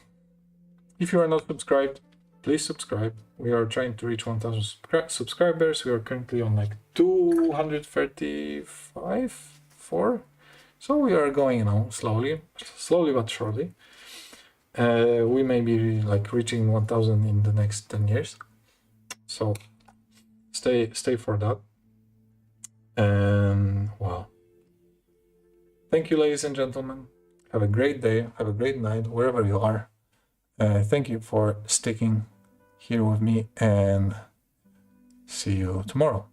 if you are not subscribed, please subscribe. We are trying to reach 1000 subscribers. We are currently on like 235, 4. So we are going, you know, slowly but surely. We may be like reaching 1000 in the next 10 years. So stay for that. And well, thank you, ladies and gentlemen. Have a great day. Have a great night, wherever you are. Thank you for sticking here with me, and see you tomorrow.